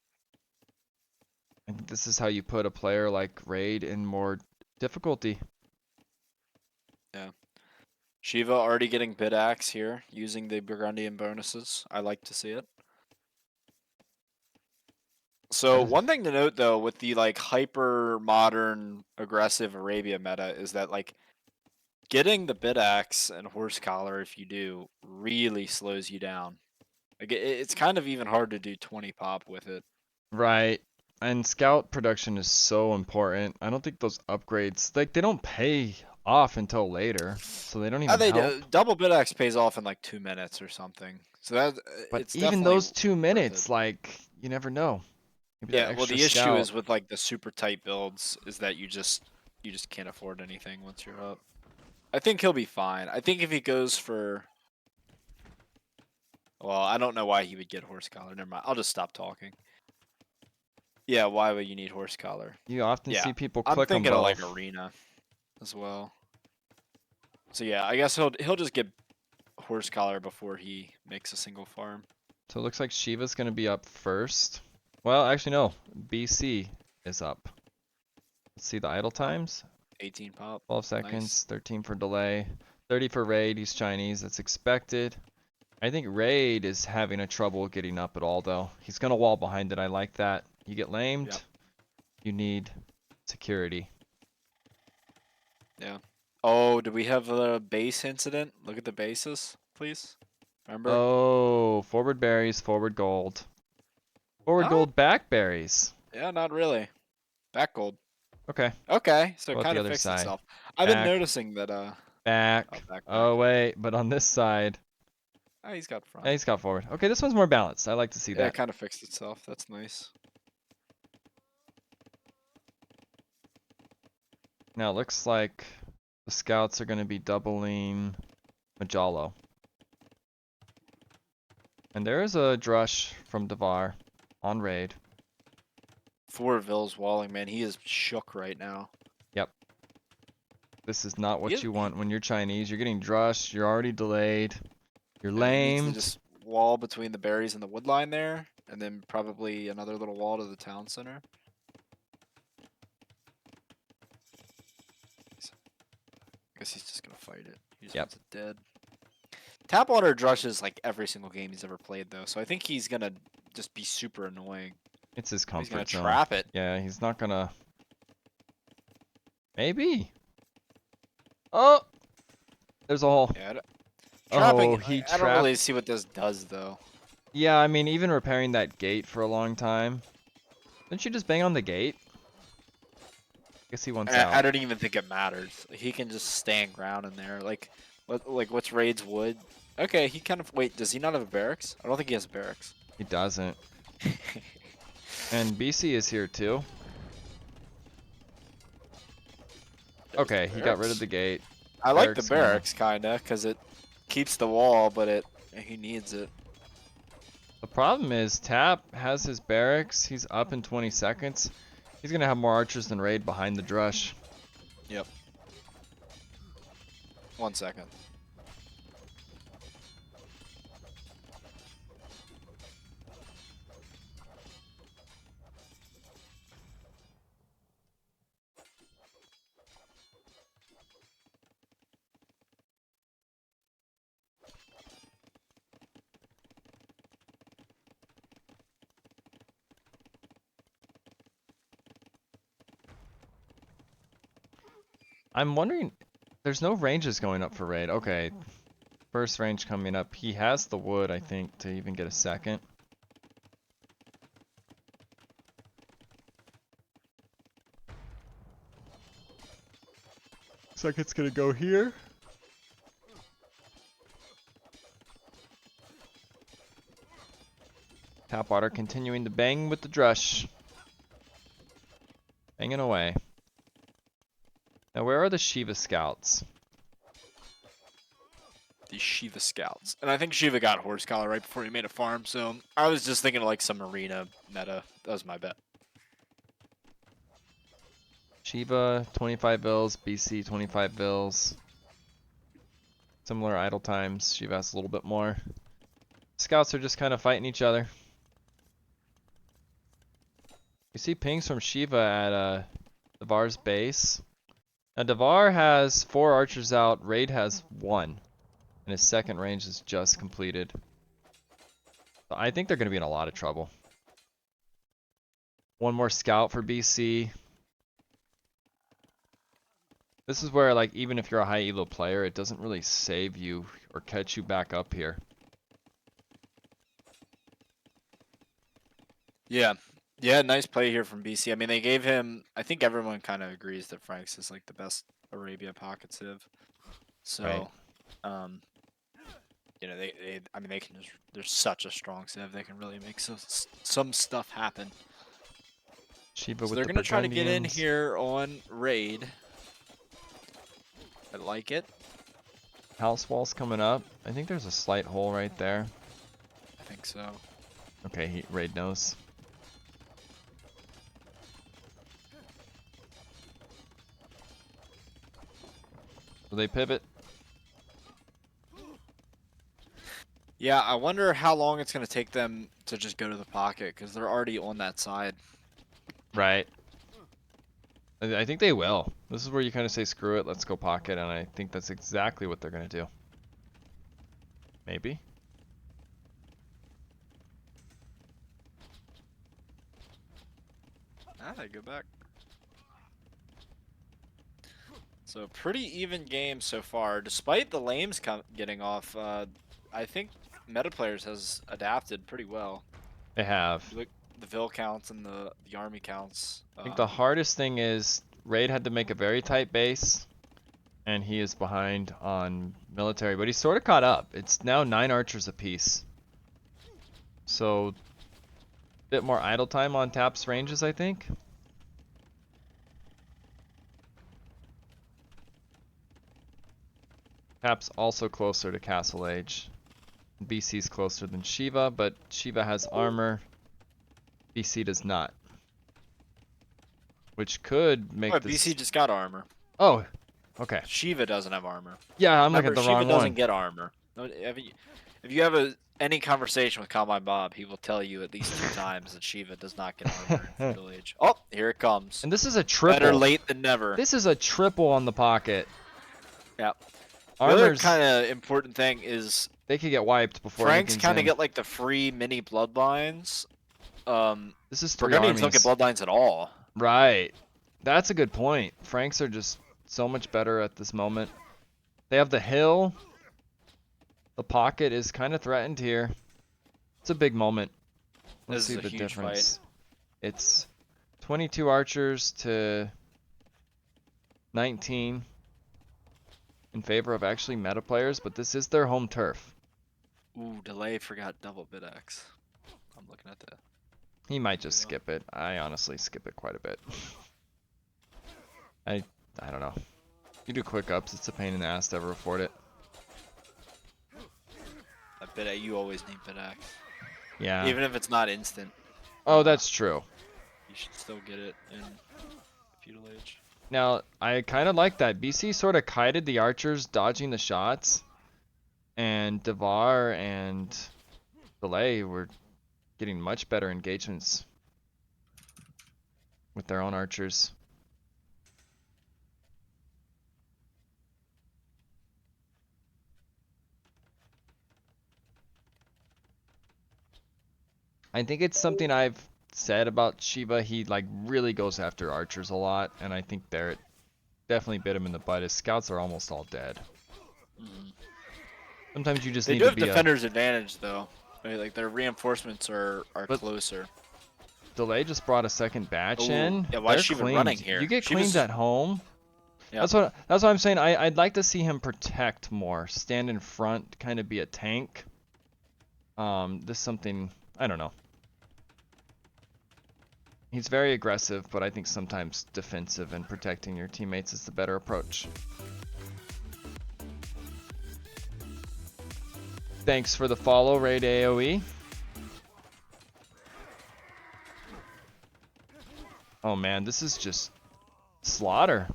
I think this is how you put a player like Raid in more difficulty.
Yeah. Shiva already getting bid axe here using the Burgundian bonuses. I like to see it. So one thing to note though with the like hyper modern aggressive Arabia meta is that like getting the bid axe and horse collar if you do really slows you down. Like it's kind of even hard to do 20 pop with it.
Right. And scout production is so important. I don't think those upgrades, like, they don't pay off until later, so they don't even
They
help.
do. Double bid axe pays off in like 2 minutes or something. So that
But
it's
even
definitely
those 2
worth it.
minutes, like, you never know. Maybe that
Yeah, well
extra
the issue
scout.
is with like the super tight builds is that you just can't afford anything once you're up. I think he'll be fine. I think if he goes for well, I don't know why he would get horse collar. Never mind. I'll just stop talking. Yeah, why would you need horse collar?
You often
Yeah,
see people
I'm
click them
thinking of like
both.
arena as well. So yeah, I guess he'll just get horse collar before he makes a single farm.
So it looks like Shiva's going to be up first. Well, actually, no. BC is up. Let's see the idle times.
18 pop.
12 seconds,
Nice.
13 for delay, 30 for raid. He's Chinese. That's expected. I think raid is having a trouble getting up at all, though. He's going to wall behind it. I like that. You get lamed,
Yep.
you need security.
Yeah. Oh, do we have a base incident? Look at the bases, please. Remember?
Oh, forward berries, forward gold. Forward
No?
gold, back berries.
Yeah, not really. Back gold.
Okay.
Okay, so
What
it
about
kind
the
of
other
fixed
side?
itself. I've been
Back,
noticing that oh,
back.
back.
Oh, wait, but on this side.
Oh, he's got front.
Yeah, he's got forward. Okay, this one's more balanced. I like to see
Yeah, it
that.
kind of fixed itself. That's nice.
Now it looks like the scouts are going to be doubling Majalo. And there is a drush from Devar on raid.
Ville's walling, man. He is shook right now.
Yep. This is not
He
what you want when you're Chinese. You're getting drush. You're already delayed. You're
he needs to
lamed.
just wall between the berries and the wood line there, and then probably another little wall to the town center. I guess he's just gonna fight it. He just wants it dead. Tapwater drushes like every single game he's ever played though, so I think he's gonna just be super annoying.
It's his
He's
comfort
gonna
zone.
trap it.
Yeah, he's not gonna. Maybe. Oh, there's a hole.
Yeah,
Oh,
trapping.
he
I don't really
trapped.
see what this does though.
Yeah, I mean, even repairing that gate for a long time. Didn't you just bang on the gate? Guess he wants
I
out.
don't even think it matters. He can just stand ground in there. Like what's Raid's wood? Okay, he kind of wait. Does he not have a barracks? I don't think he has a barracks.
He doesn't. And BC is here too.
There's the
Okay, he got rid of
barracks.
the gate.
I like the
gonna-
barracks kinda, cause it keeps the wall, but he needs it.
The problem is Tap has his barracks. He's up in 20 seconds. He's gonna have more archers than Raid behind the Drush.
Yep. 1 second.
I'm wondering, there's no ranges going up for Raid. Okay, first range coming up. He has the wood, I think, to even get a second. Looks like it's gonna go here. Tapwater continuing to bang with the Drush. Banging away. Now where are the Shiva scouts?
The Shiva scouts. And I think Shiva got horse collar right before he made a farm, so I was just thinking of like some arena meta. That was my bet.
Shiva 25 bills, BC 25 bills. Similar idle times. Shiva has a little bit more. Scouts are just kind of fighting each other. You see pings from Shiva at Devar's base. Now Devar has 4 archers out, Raid has 1. And his second range is just completed. So I think they're going to be in a lot of trouble. One more scout for BC. This is where, like, even if you're a high elo player, it doesn't really save you or catch you back up here.
Yeah. Yeah, nice play here from BC. I mean, they gave him. I think everyone kind of agrees that Frank's is like the best Arabia pocket civ. So,
Right.
you know, I mean, they can just. They're such a strong civ. They can really make some stuff happen.
Shiva
So
with
they're
the
gonna try to get in
Burgundians.
here on Raid. I like it.
House walls coming up. I think there's a slight hole right there.
I think so.
Okay, Raid knows. So they pivot.
Yeah, I wonder how long it's going to take them to just go to the pocket, because they're already on that side.
Right. I think they will. This is where you kind of say, screw it, let's go pocket, and I think that's exactly what they're going to do. Maybe.
Ah, they go back. So pretty even game so far, despite the lames getting off. I think meta players has adapted pretty well.
They have.
You look the Vil counts and the army counts.
I think the hardest thing is Raid had to make a very tight base, and he is behind on military, but he's sort of caught up. It's now 9 archers apiece. So, bit more idle time on Tap's ranges, I think. Tap's also closer to Castle Age. BC's closer than Shiva, but Shiva has armor. BC does not. Which could make
Oh,
this...
BC just got armor.
Oh, okay.
Shiva doesn't have armor.
Yeah, I'm
Remember,
looking at the
Shiva
wrong
doesn't
one.
get armor. If you have any conversation with Combine Bob, he will tell you at least 2 times that Shiva does not get armor in Village. Oh, here it comes.
And this is a triple.
Better late than never.
This is a triple on the pocket.
Yeah. The other
Armor's...
kind of important thing is
They could get wiped before
Franks kind of
in.
get like the free mini bloodlines.
This is 3
Burgundians don't get
armies.
bloodlines at all.
Right. That's a good point. Franks are just so much better at this moment. They have the hill. The pocket is kind of threatened here. It's a big moment. Let's
This
see
is a
the
huge
difference. It's 22 archers to 19 in favor of actually meta players, but this is their home turf.
Ooh, delay forgot double bid X. I'm looking at that.
He might just skip it. I honestly skip it quite a bit. I don't know. You do quick ups, it's a pain in the ass to ever afford it.
I bet you always need bid X.
Yeah.
Even if it's not instant.
Oh, that's true.
You should still get it in feudal age.
Now, I kind of like that. BC sort of kited the archers dodging the shots, and Devar and Delay were getting much better engagements with their own archers. I think it's something I've said about Shiva. He like really goes after archers a lot, and I think they're definitely bit him in the butt. His scouts are almost all dead. Sometimes you just
They
need
do
to
have
be
defender's advantage though. Right? Like their reinforcements are
But-
closer.
Delay just brought a second batch
Ooh,
in.
yeah, why is
They're
she even
cleaned.
running here?
You get
She was-
cleaned at home.
Yeah.
That's what I'm saying. I'd like to see him protect more, stand in front, kind of be a tank. This is something I don't know. He's very aggressive, but I think sometimes defensive and protecting your teammates is the better approach. Thanks for the follow, Raid AoE. Oh man, this is just slaughter.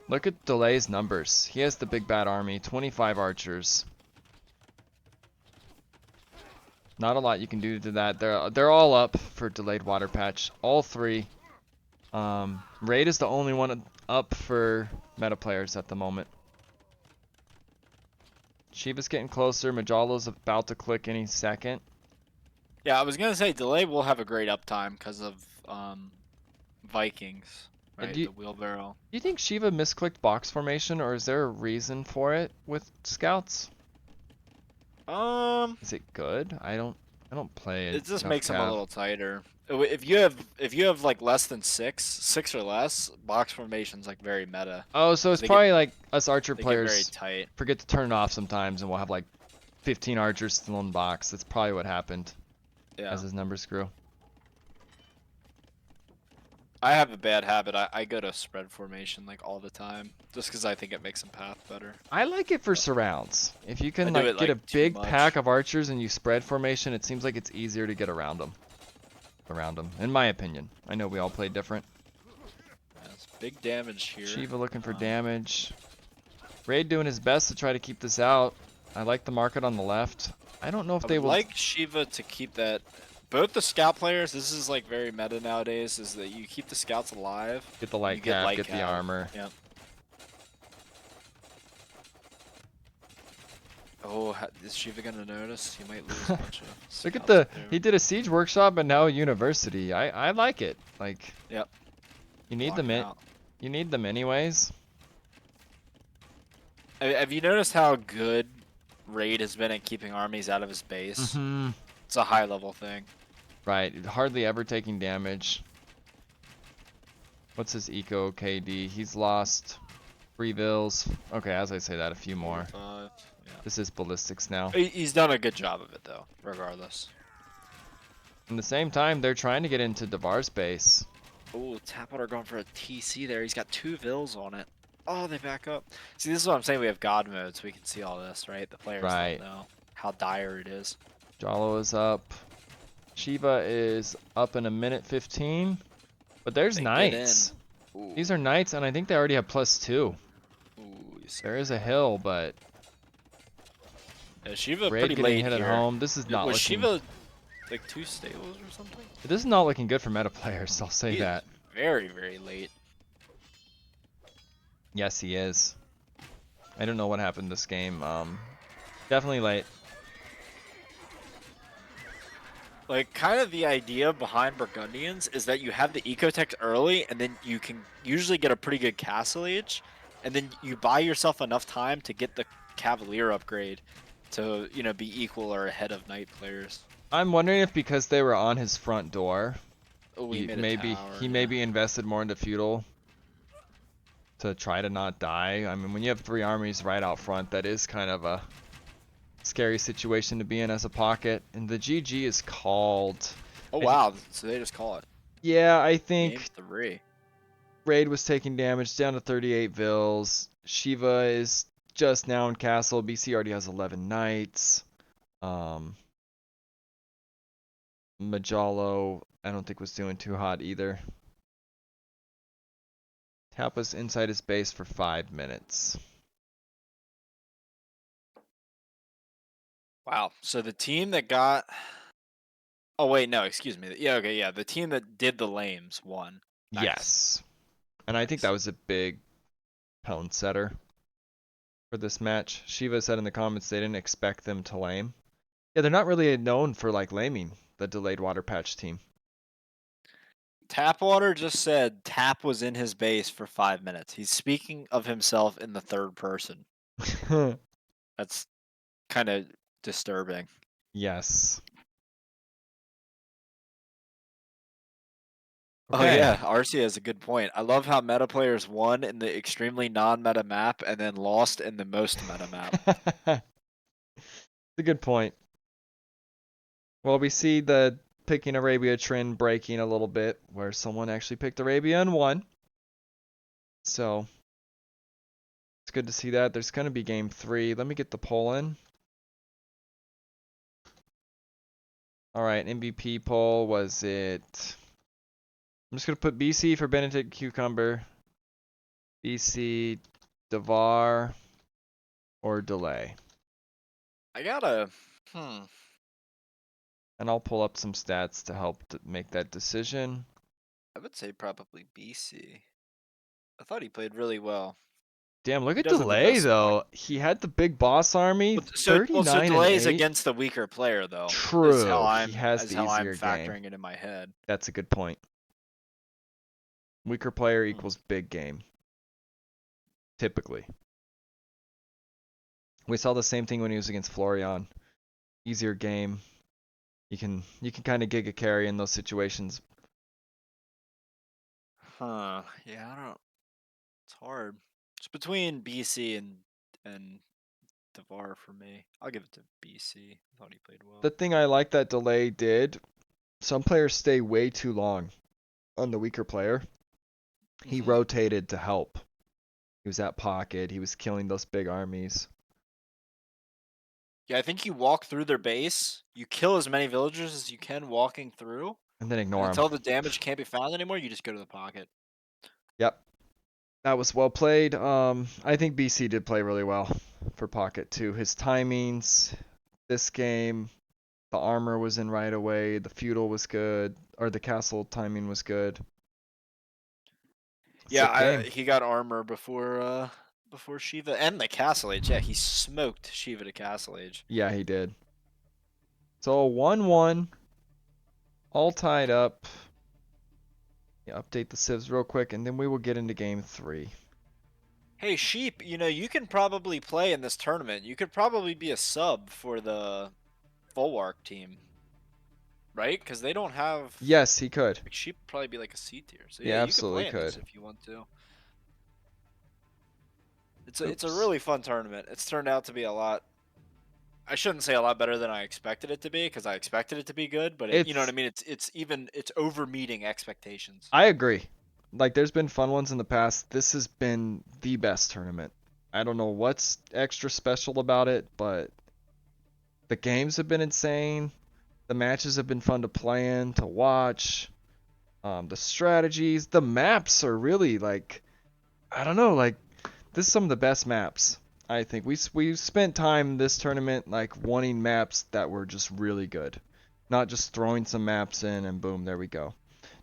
Look at Delay's numbers. He has the big bad army, 25 archers. Not a lot you can do to that. They're all up for delayed water patch. All three. Raid is the only one up for meta players at the moment. Shiva's getting closer. Majalo's about to click any second.
Yeah, I was gonna say delay will have a great uptime because of Vikings, right?
Do you-
The wheelbarrow.
Do you think Shiva misclicked box formation, or is there a reason for it with scouts? Is it good? I don't play it.
It just
enough
makes them a
Cav.
little tighter. If you have like less than six or less, box formation's like very meta.
Oh, so it's
They
probably like us archer
They get very
players
tight.
forget to turn it off sometimes, and we'll have like 15 archers still in box. That's probably what happened
Yeah.
as his numbers grew.
I have a bad habit. I go to spread formation like all the time, just because I think it makes them path better.
I like it for surrounds. If you can
I do
like
it,
get
like,
a
too
big
much.
pack of archers and you spread formation, it seems like it's easier to get around them. In my opinion. I know we all play different.
Yeah, it's big damage here.
Shiva looking for damage. Raid doing his best to try to keep this out. I like the market on the left. I don't know if
I
they
would
will.
like Shiva to keep that. Both the scout players, this is like very meta nowadays, is that you keep the scouts alive.
Get the light
you get
cap,
light
get the
cap.
armor.
Yep. Oh, is Shiva gonna notice? He might lose a bunch of
Look at
scouts
the,
up there.
he did a siege workshop and now a university. I like it. Like,
Yep.
you need
Block
them
it
in,
out.
you need them anyways.
Have you noticed how good Raid has been at keeping armies out of his base?
Hmm.
It's a high level thing.
Right, hardly ever taking damage. What's his eco KD? He's lost 3 bills. Okay, as I say that, a few more.
Yeah.
This is ballistics now.
He's done a good job of it though, regardless.
In the same time, they're trying to get into Devar's base.
Oh, Tapwater going for a TC there. He's got 2 vills on it. Oh, they back up. See, this is what I'm saying. We have God mode, so we can see all this, right? The players
Right.
don't know how dire it is.
Jalo is up. Shiva is up in a minute 15. But there's
They get
knights.
in. Ooh.
These are knights, and I think they already have +2.
Ooh, you see.
There is a hill, but
Yeah, Shiva
Raid
pretty
getting
late
hit
here.
at home. This is not
Was
looking.
Shiva like 2 stables or something?
This is not looking good for meta players. I'll say
He is
that.
very, very late.
Yes, he is. I don't know what happened this game. Definitely late.
Like, kind of the idea behind Burgundians is that you have the ecotech early, and then you can usually get a pretty good castle age, and then you buy yourself enough time to get the Cavalier upgrade to, you know, be equal or ahead of knight players.
I'm wondering if because they were on his front door,
Oh,
he
made a
maybe
tower,
he
yeah.
maybe invested more into feudal to try to not die. I mean, when you have 3 armies right out front, that is kind of a scary situation to be in as a pocket. And the GG is called.
Oh
I,
wow, so they just call it.
yeah, I
Game
think
3.
Raid was taking damage down to 38 Vils. Shiva is just now in castle. BC already has 11 knights. Majalo, I don't think was doing too hot either. Tap was inside his base for 5 minutes.
Wow. So the team that got. Oh wait, no, excuse me. Yeah, okay, yeah. The team that did the lames won. Nice.
Yes. And I think that
Nice.
was a big tone setter for this match. Shiva said in the comments they didn't expect them to lame. Yeah, they're not really known for like laming the delayed water patch team.
Tapwater just said Tap was in his base for 5 minutes. He's speaking of himself in the third person. That's kind of disturbing.
Yes.
Oh
Okay.
yeah, RC has a good point. I love how meta players won in the extremely non-meta map and then lost in the most meta map.
It's a good point. Well, we see the picking Arabia trend breaking a little bit, where someone actually picked Arabia and won. So it's good to see that. There's going to be game 3. Let me get the poll in. All right, MVP poll was it? I'm just going to put BC for Benedict Cucumber, BC, Devar, or Delay.
I gotta. Hmm.
And I'll pull up some stats to help make that decision.
I would say probably BC. I thought he played really well.
Damn, look
He
at
does have the
Delay
best support.
though. He had the big boss army,
So
39 and
delays
8.
against the weaker player though.
True, he has
Is
the
how I'm
easier game.
factoring it in my head.
That's a good point. Weaker player
Hmm.
equals big game. Typically. We saw the same thing when he was against Florian. Easier game. You can kind of gig a carry in those situations.
Huh. Yeah, I don't. It's hard. It's between BC and Devar for me. I'll give it to BC. I thought he played
The
well.
thing I like that Delay did, some players stay way too long on the weaker player. He
Mhm.
rotated to help. He was at pocket. He was killing those big armies.
Yeah, I think you walk through their base, you kill as many villagers as you can walking through,
And then
and
ignore him.
until the damage can't be found anymore, you just go to the pocket.
Yep. That was well played. I think BC did play really well for pocket too. His timings, this game, the armor was in right away. The feudal was good, or the castle timing was good. Sick game.
He got armor before Shiva and the Castle Age. Yeah, he smoked Shiva to Castle Age.
Yeah, he did. So 1-1, all tied up. Yeah, update the civs real quick, and then we will get into game 3.
Hey Sheep, you can probably play in this tournament. You could probably be a sub for the Bulwark team, right? Because they don't have
Yes, he could.
like Sheep would probably be like a C tier. So
He
yeah, you could
absolutely
play in this
could.
if you want to. It's a
Oops.
really fun tournament. It's turned out to be a lot. I shouldn't say a lot better than I expected it to be because I expected it to be good, but you know what I
It's
mean. It's over meeting expectations.
I agree. Like there's been fun ones in the past. This has been the best tournament. I don't know what's extra special about it, but the games have been insane. The matches have been fun to play in, to watch. The strategies, the maps are really like, I don't know, like this is some of the best maps. I think we spent time this tournament like wanting maps that were just really good, not just throwing some maps in and boom, there we go.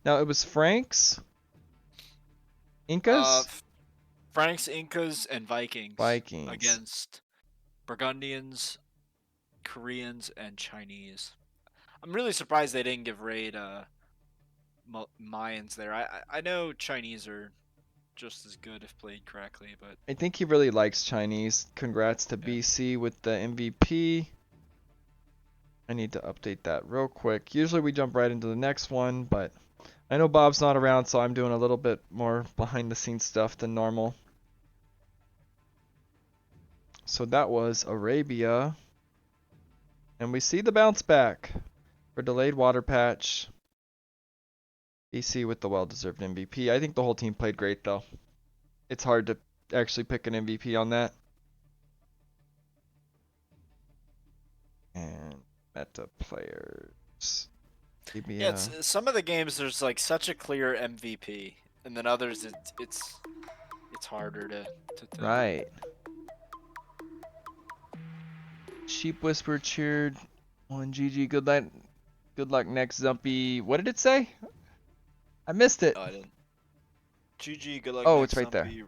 Now it was Frank's,
Uh,
Incas,
F- Franks, Incas, and Vikings
Vikings.
against Burgundians, Koreans, and Chinese. I'm really surprised they didn't give raid Mayans there. I know Chinese are just as good if played correctly, but
I think he really likes Chinese. Congrats to
yeah.
BC with the MVP. I need to update that real quick. Usually we jump right into the next one, but I know Bob's not around, so I'm doing a little bit more behind the scenes stuff than normal. So that was Arabia. And we see the bounce back for delayed water patch. BC with the well-deserved MVP. I think the whole team played great, though. It's hard to actually pick an MVP on that. And meta players.
Yeah,
Arabia.
it's some of the games there's like such a clear MVP, and then others it's harder to tell.
Right. Sheep Whisper cheered. One GG. Good luck next, Zumpy. What did it say? I missed it.
Oh, I didn't. GG, good luck
Oh, it's
next
right there.
zombie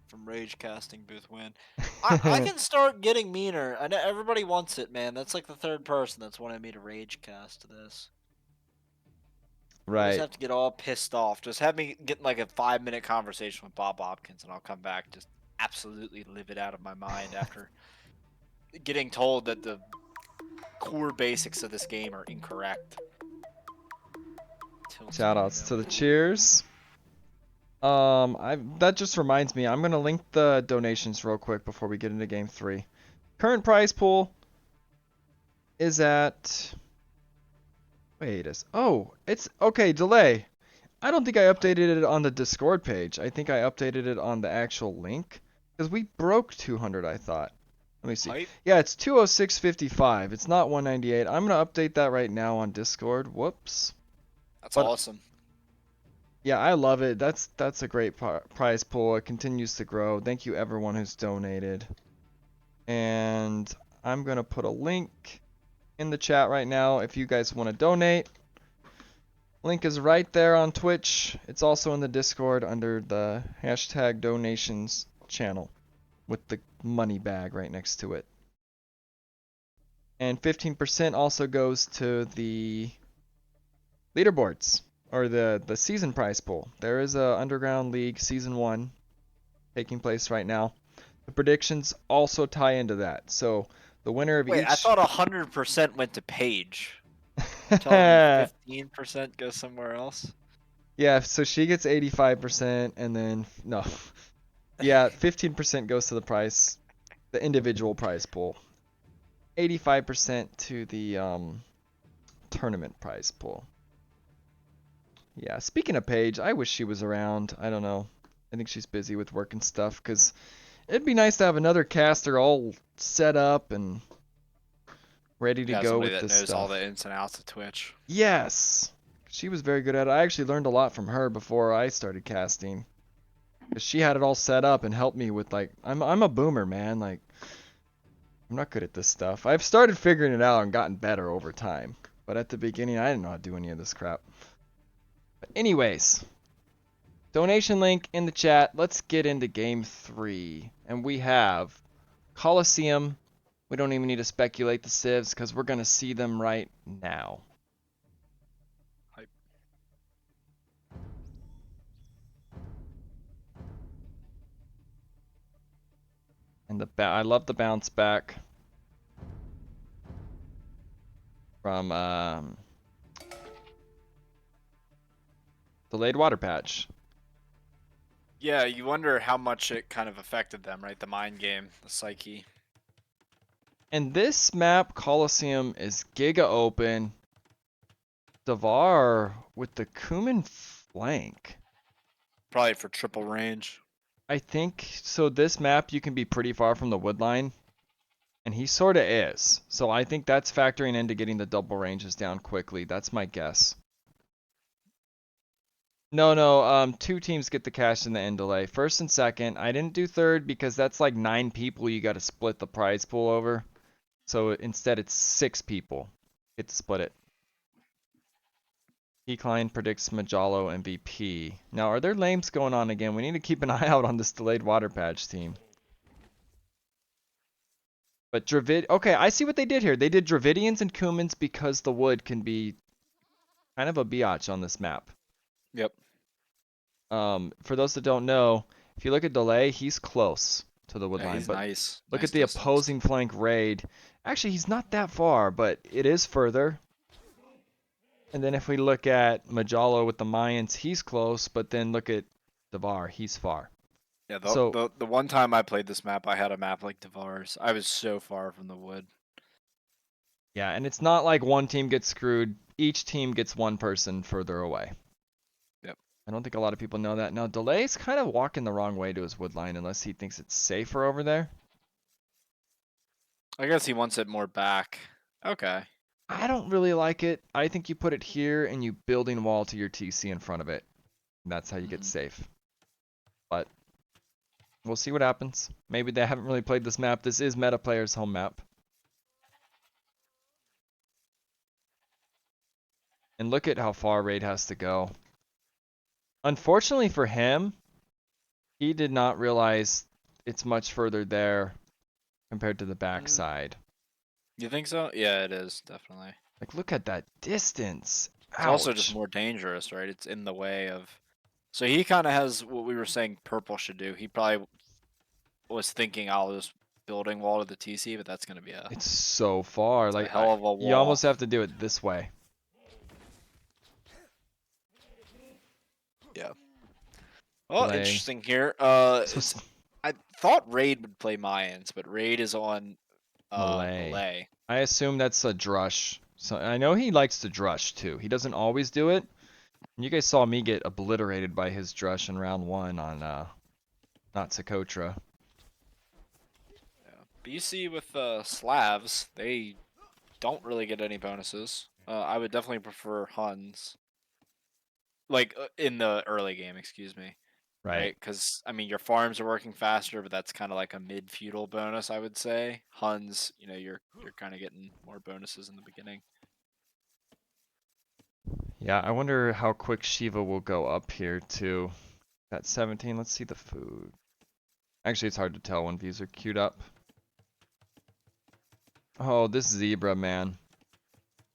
from Rage Casting Booth win. I can start getting meaner. I know everybody wants it, man. That's like the third person that's wanted me to Rage Cast this. You just
Right.
have to get all pissed off. Just have me get like a 5-minute conversation with Bob Hopkins, and I'll come back just absolutely livid out of my mind after getting told that the core basics of this game are incorrect.
Shoutouts to the cheers. That just reminds me, I'm gonna link the donations real quick before we get into game 3. Current prize pool is at. Wait, it's okay. Delay. I don't think I updated it on the Discord page. I think I updated it on the actual link because we broke 200. I thought. Let me see.
Hype.
Yeah, it's 206.55. It's not 198. I'm gonna update that right now on Discord. Whoops.
That's
But
awesome.
yeah, I love it. That's a great prize pool. It continues to grow. Thank you everyone who's donated. And I'm gonna put a link in the chat right now if you guys want to donate. Link is right there on Twitch. It's also in the Discord under the hashtag donations channel with the money bag right next to it. And 15% also goes to the leaderboards or the season prize pool. There is a Underground League Season 1 taking place right now. The predictions also tie into that. So the winner of
Wait,
each.
I thought 100% went to Paige. Telling me 15% goes somewhere else.
Yeah, so she gets 85% and then no. Yeah, 15% goes to the prize, the individual prize pool. 85% to the tournament prize pool. Yeah, speaking of Paige, I wish she was around. I don't know. I think she's busy with work and stuff because it'd be nice to have another caster all set up and ready to
Yeah,
go
somebody
with
that
this
knows all
stuff.
the ins and outs of Twitch.
Yes. She was very good at it. I actually learned a lot from her before I started casting. Cause she had it all set up and helped me with like I'm a boomer, man. Like I'm not good at this stuff. I've started figuring it out and gotten better over time. But at the beginning I didn't know how to do any of this crap. But anyways, donation link in the chat. Let's get into game 3. And we have Coliseum. We don't even need to speculate the civs because we're gonna see them right now.
Hype.
And I love the bounce back from delayed water patch.
Yeah, you wonder how much it kind of affected them, right? The mind game, the psyche.
And this map, Coliseum, is Giga open. Davar with the Kuman flank.
Probably for triple range.
I think, so this map you can be pretty far from the wood line. And he sorta is. So I think that's factoring into getting the double ranges down quickly. That's my guess. No, 2 teams get the cash in the end delay. First and second. I didn't do third because that's like 9 people you gotta split the prize pool over. So instead it's 6 people get to split it. Klein predicts Majalo MVP. Now, are there lames going on again? We need to keep an eye out on this delayed water patch team. But okay, I see what they did here. They did Dravidians and Kumans because the wood can be kind of a biatch on this map.
Yep.
For those that don't know, if you look at delay, he's close to the wood
Yeah,
line.
he's
But
nice.
look
Nice
at the
distance.
opposing flank raid. Actually, he's not that far, but it is further. And then if we look at Majalo with the Mayans, he's close, but then look at Davar, he's far.
Yeah,
So
the one time I played this map, I had a map like Devar's. I was so far from the wood.
yeah, and it's not like one team gets screwed. Each team gets one person further away.
Yep.
I don't think a lot of people know that. Now, Delay's kind of walking the wrong way to his wood line unless he thinks it's safer over there.
I guess he wants it more back. Okay.
I don't really like it. I think you put it here and you building wall to your TC in front of it. And that's how you get
Hmm.
safe. But we'll see what happens. Maybe they haven't really played this map. This is meta player's home map. And look at how far Raid has to go. Unfortunately for him, he did not realize it's much further there compared to the
Mm,
backside.
you think so? Yeah, it is definitely.
Like, look at that distance.
It's also just
Ouch.
more dangerous, right? It's in the way of. So he kind of has what we were saying purple should do. He probably was thinking I'll just building wall to the TC, but that's gonna be
It's so far.
it's a
Like,
hell of a
you
wall.
almost have to do it this way.
Yeah. Well,
Delay.
interesting here.
So
It's I thought Raid would play Mayans, but Raid is on
Malay.
Malay.
I assume that's a drush. So I know he likes to drush too. He doesn't always do it. You guys saw me get obliterated by his drush in round 1 on not Socotra.
Yeah. But you see with Slavs, they don't really get any bonuses. I would definitely prefer Huns. Like in the early game, excuse me.
Right.
Right? Because I mean, your farms are working faster, but that's kind of like a mid feudal bonus, I would say. Huns, you're kind of getting more bonuses in the beginning.
Yeah, I wonder how quick Shiva will go up here too. At 17, let's see the food. Actually, it's hard to tell when views are queued up. Oh, this zebra, man.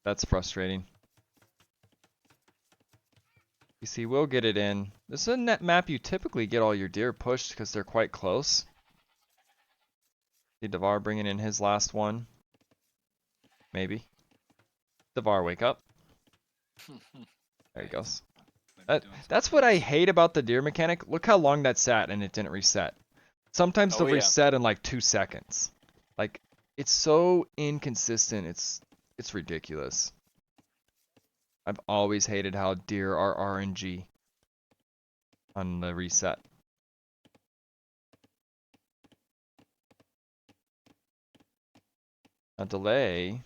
That's frustrating. You see, we'll get it in. This is a net map you typically get all your deer pushed because they're quite close. See Devar bringing in his last one. Maybe. Devar, wake up. There he goes.
Might be doing
That's
something
what I
else.
hate about the deer mechanic. Look how long that sat and it didn't reset. Sometimes they'll
Oh yeah.
reset in like 2 seconds. Like, it's so inconsistent. It's ridiculous. I've always hated how deer are RNG on the reset. A delay.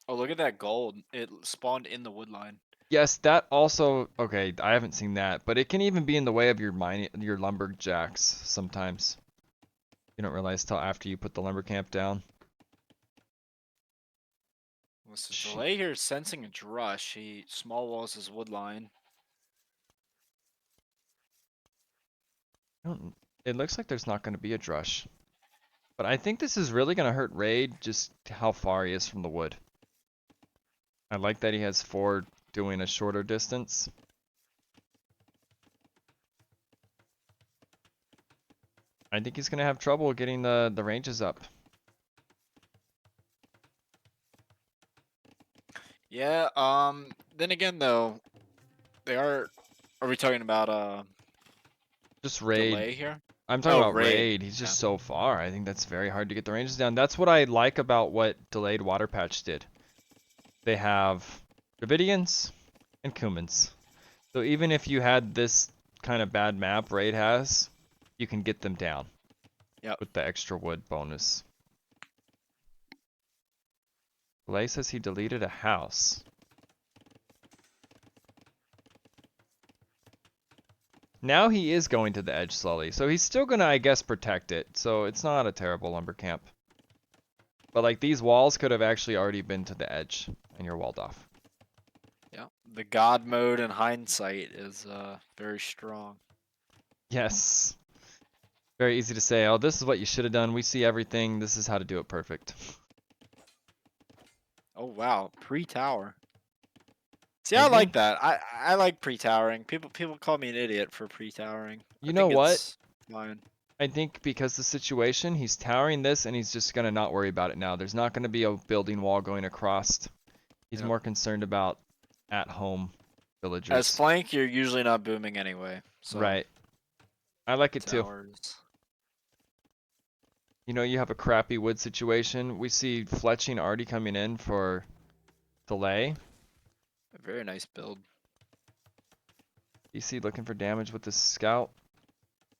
Oh, look at that gold. It spawned in the wood line.
Yes, that also, okay, I haven't seen that, but it can even be in the way of your your lumberjacks sometimes. You don't realize till after you put the lumber camp down.
What's the
She,
delay here? Sensing a drush. He small walls his wood line.
don't, it looks like there's not going to be a drush. But I think this is really going to hurt Raid just how far he is from the wood. I like that he has 4 doing a shorter distance. I think he's going to have trouble getting the ranges up.
Yeah. Then again, though, they are. Are we talking about
Just Raid.
delay here?
I'm talking
Oh,
about
raid.
Raid. He's
Yeah.
just so far. I think that's very hard to get the ranges down. That's what I like about what delayed Waterpatch did. They have Dravidians and Cumans. So even if you had this kind of bad map Raid has, you can get them down
Yep.
with the extra wood bonus. Delay says he deleted a house. Now he is going to the edge slowly, so he's still gonna, I guess, protect it. So it's not a terrible lumber camp. But like these walls could have actually already been to the edge, and you're walled off.
Yeah. The god mode in hindsight is very strong.
Yes. Very easy to say, oh, this is what you should have done. We see everything. This is how to do it perfect.
Oh wow, pre-tower. See, I
Maybe.
like that. I like pre-towering. People call me an idiot for pre-towering. I
You know
think
what?
it's fine.
I think because the situation, he's towering this and he's just gonna not worry about it now. There's not gonna be a building wall going across. He's
Yep.
more concerned about at home. villagers.
flank, you're usually not booming anyway. So
Right. I like it too.
towers.
You know, you have a crappy wood situation. We see fletching already coming in for delay.
A very nice build.
DC looking for damage with the scout.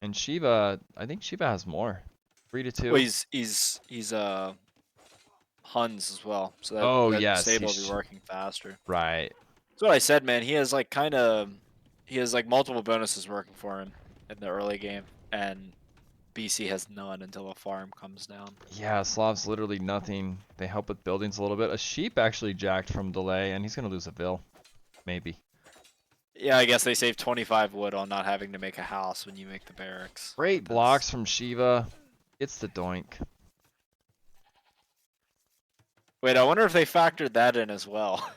And Shiva, I think Shiva has more. 3 to 2.
Well, he's Huns as well, so
Oh
that
yes,
save will be working faster.
right.
That's what I said, man. He has like multiple bonuses working for him in the early game, and BC has none until a farm comes down.
Yeah, Slav's literally nothing. They help with buildings a little bit. A sheep actually jacked from delay, and he's gonna lose a vill. Maybe.
Yeah, I guess they save 25 wood on not having to make a house when you make the barracks.
Great
That's-
blocks from Shiva. It's the doink.
Wait, I wonder if they factored that in as well.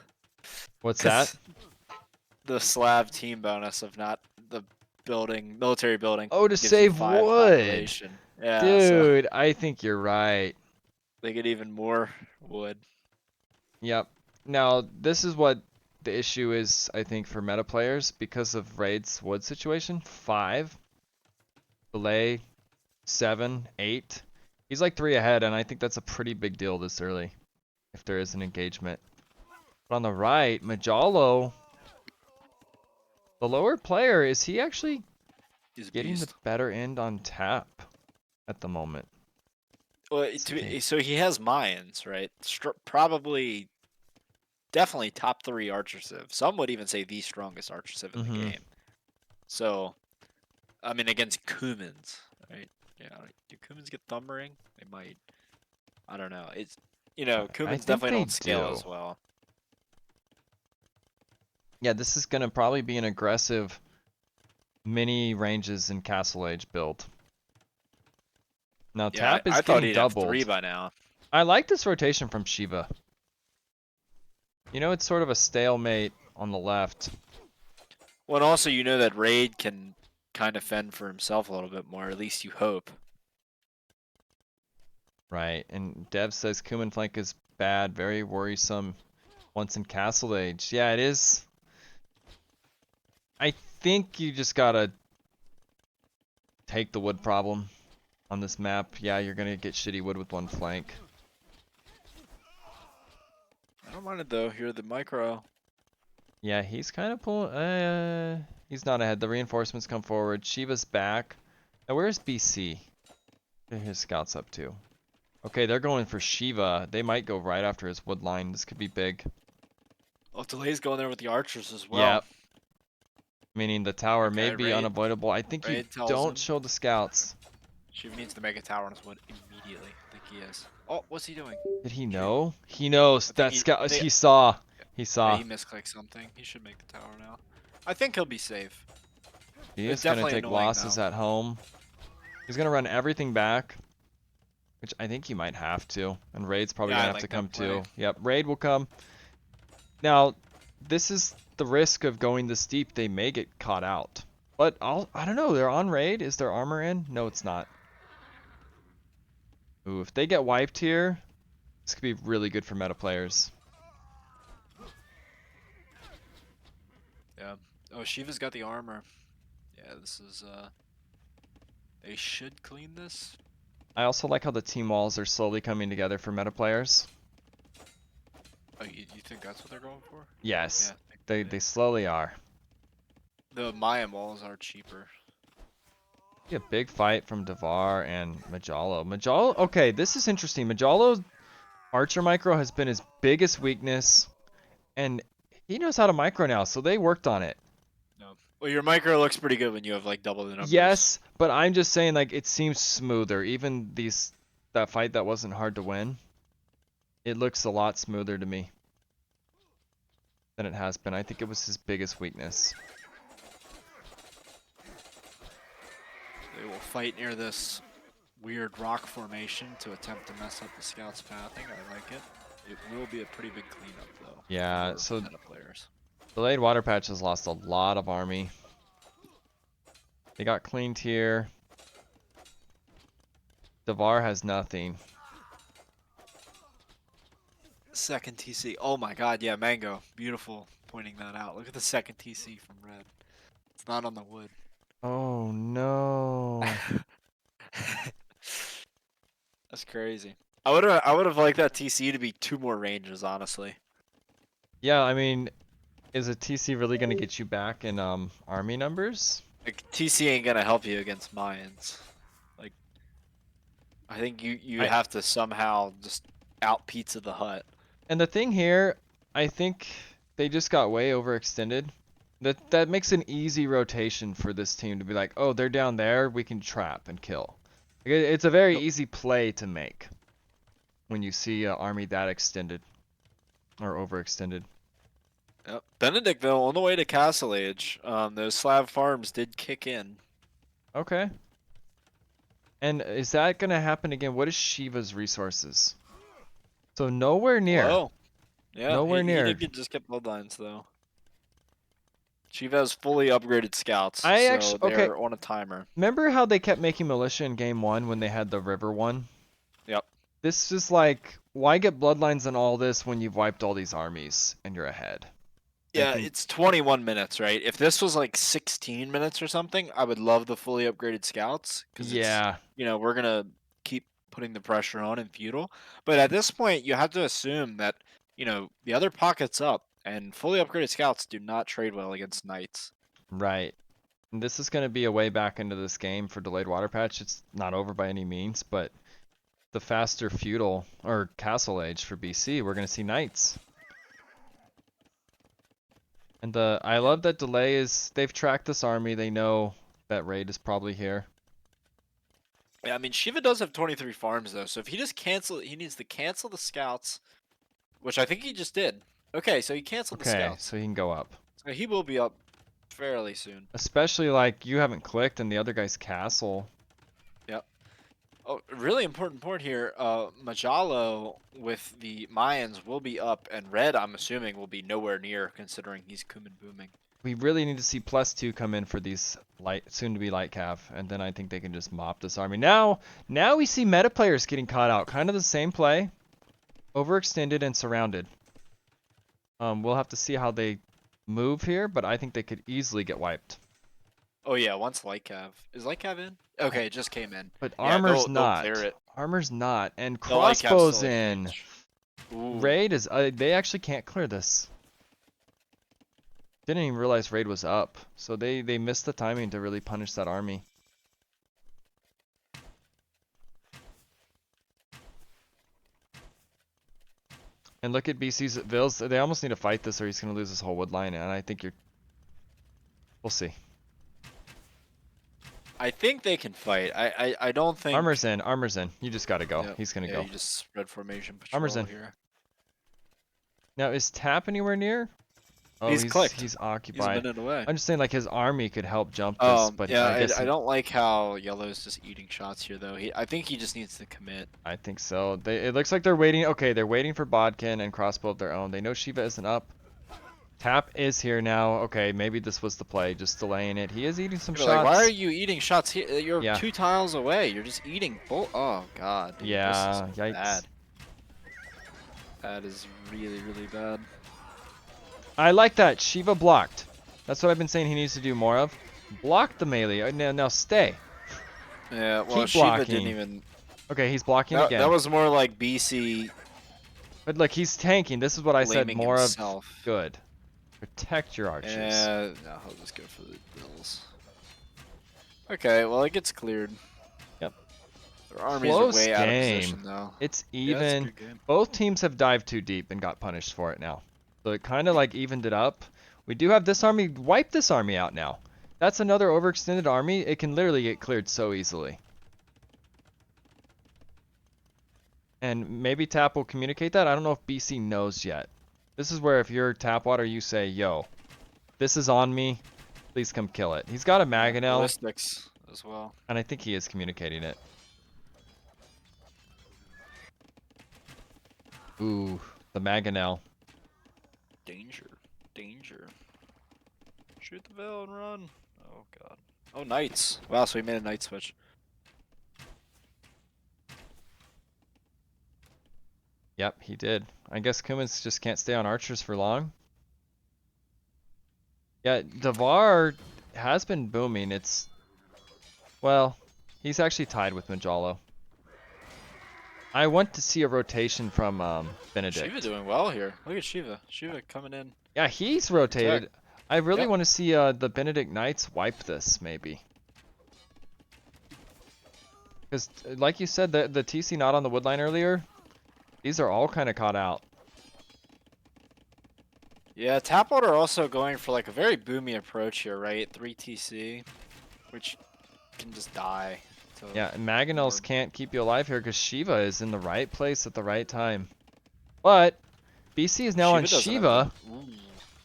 What's that?
'Cause the Slav team bonus of not the military building.
Oh, to
gives you
save
5
wood.
population. Yeah, so
Dude, I think you're right.
they get even more wood.
Yep. Now, this is what the issue is, I think, for meta players because of Raid's wood situation. 5. Delay. 7. 8. He's like 3 ahead, and I think that's a pretty big deal this early. If there is an engagement. But on the right, Majalo, the lower player, is he actually
He's a
getting the
beast.
better end on tap at the moment?
Well,
Okay.
so he has Mayans, right? Probably, definitely top 3 archer civ. Some would even say the strongest archer civ in the game. So, I mean, against Cumans, right? Yeah, do Cumans get thumbering? They might. I don't know. It's Cumans
think
definitely
they
don't scale
do.
as well.
Yeah, this is going to probably be an aggressive mini ranges and castle age build. Now
Yeah,
tap is
I thought
getting
he'd
doubled.
have 3 by now.
I like this rotation from Shiva. You know, it's sort of a stalemate on the left.
Well, and also you know that Raid can kind of fend for himself a little bit more. At least you hope.
Right, and Dev says Kuman flank is bad, very worrisome once in castle age. Yeah, it is. I think you just gotta take the wood problem on this map. Yeah, you're gonna get shitty wood with one flank.
I don't mind it though. You're the micro.
Yeah, he's kind of pulling. He's not ahead. The reinforcements come forward. Shiva's back. Now, where's BC? Where are his scouts up to? Okay, they're going for Shiva. They might go right after his wood line. This could be big.
Oh, Delay's going there with the archers as well.
Yep. Meaning the tower may
Okay,
be
Raid-
unavoidable. I think you
Raid tells
don't
him.
show the scouts.
Shiva needs to make a tower on his wood immediately. I think he is. Oh, what's he doing?
Did he know? He knows.
I think
That
he-
scout.
I think-
He saw. He
Yeah,
saw.
he misclicked something. He should make the tower now. I think he'll be safe.
He
It's
is gonna
definitely
take
annoying,
losses
though.
at home. He's gonna run everything back, which I think he might have to. And Raid's probably
Yeah,
gonna
I
have
like
to
that
come
play.
too. Yep, Raid will come. Now, this is the risk of going this deep. They may get caught out. But I don't know. They're on Raid. Is their armor in? No, it's not. Ooh, if they get wiped here, this could be really good for meta players.
Yeah. Oh, Shiva's got the armor. Yeah, this is they should clean this.
I also like how the team walls are slowly coming together for meta players.
Oh, you think that's what they're going for?
Yes,
Yeah.
they slowly are.
The Mayan walls are cheaper.
A big fight from Devar and Majalo. Majalo, okay, this is interesting. Majalo's Archer micro has been his biggest weakness, and he knows how to micro now, so they worked on it.
No. Well, your micro looks pretty good when you have like double the numbers.
Yes, but I'm just saying, like, it seems smoother. Even that fight that wasn't hard to win, it looks a lot smoother to me than it has been. I think it was his biggest weakness.
They will fight near this weird rock formation to attempt to mess up the scout's pathing. I like it. It will be a pretty big cleanup though.
Yeah,
for
so
meta players.
Delayed Waterpatch has lost a lot of army. They got cleaned here. Devar has nothing.
Second TC. Oh my god, yeah, Mango. Beautiful pointing that out. Look at the second TC from red. It's not on the wood.
Oh no.
That's crazy. I would have liked that TC to be 2 more ranges, honestly.
Yeah, I mean, is a TC really gonna get you back in army numbers?
Like TC ain't gonna help you against Mayans. Like I think you
I
have to somehow just out Pizza the Hut.
And the thing here, I think they just got way overextended. That makes an easy rotation for this team to be like, oh, they're down there, we can trap and kill. It's a very
Yep.
easy play to make when you see an army that extended or overextended.
Yep. Benedictville on the way to Castle Age. Those Slav farms did kick in.
Okay. And is that gonna happen again? What is Shiva's resources? So nowhere near.
Low. Yeah,
Nowhere
he
near.
did get just get bloodlines though. Shiva has fully upgraded scouts,
I
so
actually okay.
they're on a timer.
Remember how they kept making militia in game one when they had the river one?
Yep.
This is like, why get bloodlines and all this when you've wiped all these armies and you're ahead? I
Yeah,
think,
it's 21 minutes, right? If this was like 16 minutes or something, I would love the fully upgraded scouts because it's,
yeah,
we're gonna keep putting the pressure on in feudal. But at this point, you have to assume that, the other pocket's up, and fully upgraded scouts do not trade well against knights.
right. And this is going to be a way back into this game for delayed water patch. It's not over by any means, but the faster feudal or castle age for BC, we're going to see knights. And I
Yeah.
love that delay is they've tracked this army. They know that raid is probably here.
Yeah, I mean Shiva does have 23 farms though, so if he just he needs to cancel the scouts, which I think he just did. Okay, so he canceled the
Okay,
scouts,
so he can go up.
so he will be up fairly soon.
Especially like you haven't clicked and the other guy's castle.
Yep. Oh, really important point here. Majalo with the Mayans will be up, and Red, I'm assuming, will be nowhere near, considering he's Kuman booming.
We really need to see +2 come in for these soon to be light cav, and then I think they can just mop this army. Now we see meta players getting caught out. Kind of the same play, overextended and surrounded. We'll have to see how they move here, but I think they could easily get wiped.
Oh yeah, once Light Cav. Is Light Cav in? Okay, it just came in.
But
Yeah,
armor's
they'll clear
not.
it.
Armor's not, and
The Light Cav's
crossbows
still
in.
engaged. Ooh.
Raid is. They actually can't clear this. Didn't even realize raid was up, so they missed the timing to really punish that army. And look at BC's Vills. They almost need to fight this or he's going to lose his whole wood line. And I think we'll see.
I think they can fight. I don't think.
Armor's in. Armor's in. You just got to go.
Yep.
He's going to
Yeah,
go.
you just spread formation patrol
Armor's in.
here.
Now, is Tap anywhere near? Oh,
He's clicked.
He's
He's a
occupied.
minute away.
I'm just saying like his army could help jump this, but
yeah,
I guess
I don't like how Yellow's just eating shots here though. I think he just needs to commit.
I think so. It looks like they're waiting. Okay, they're waiting for Bodkin and crossbow of their own. They know Shiva isn't up. Tap is here now. Okay, maybe this was the play, just delaying it. He is eating some shots.
Like, why are you eating shots here? You're
Yeah.
2 tiles away. You're just eating bull. Oh god. Dude,
Yeah,
this is
yikes.
bad. That is really, really bad.
I like that. Shiva blocked. That's what I've been saying he needs to do more of. Block the melee. Now stay.
Yeah, well,
Keep
Shiva
blocking.
didn't even.
Okay, he's blocking
That,
again.
that was more like BC.
But look, he's tanking. This is what I said.
blaming
More
himself.
of good. Protect your archers.
No, I'll just go for the bills. Okay, well it gets cleared.
Yep.
Their armies
Close
are way out of
game.
position though.
It's
Yeah, it's a
even.
good game.
Both teams have dived too deep and got punished for it now. So it kind of like evened it up. We do have this army. Wipe this army out now. That's another overextended army. It can literally get cleared so easily. And maybe Tap will communicate that. I don't know if BC knows yet. This is where if you're Tapwater, you say, yo, this is on me. Please come kill it. He's got a Mangonel,
Ballistics as well.
and I think he is communicating it. Ooh, the Mangonel.
Danger. Danger. Shoot the veil and run. Oh god. Oh, knights. Wow, so we made a knight switch.
Yep, he did. I guess Kumans just can't stay on archers for long. Yeah, Devar has been booming. Well, he's actually tied with Majalo. I want to see a rotation from
Shiva
Benedict.
doing well here. Look at Shiva. Shiva coming in.
Yeah, he's
Attack.
rotated. I really
Yep.
want to see the Benedict Knights wipe this, maybe. Because, like you said, the TC not on the woodline earlier, these are all kind of caught out.
Yeah, Tapwater also going for like a very boomy approach here, right? 3 TC, which can just die. To
Yeah, and Mangonels
orb.
can't keep you alive here because Shiva is in the right place at the right time. But BC is now on
Shiva doesn't have the.
Shiva.
Ooh.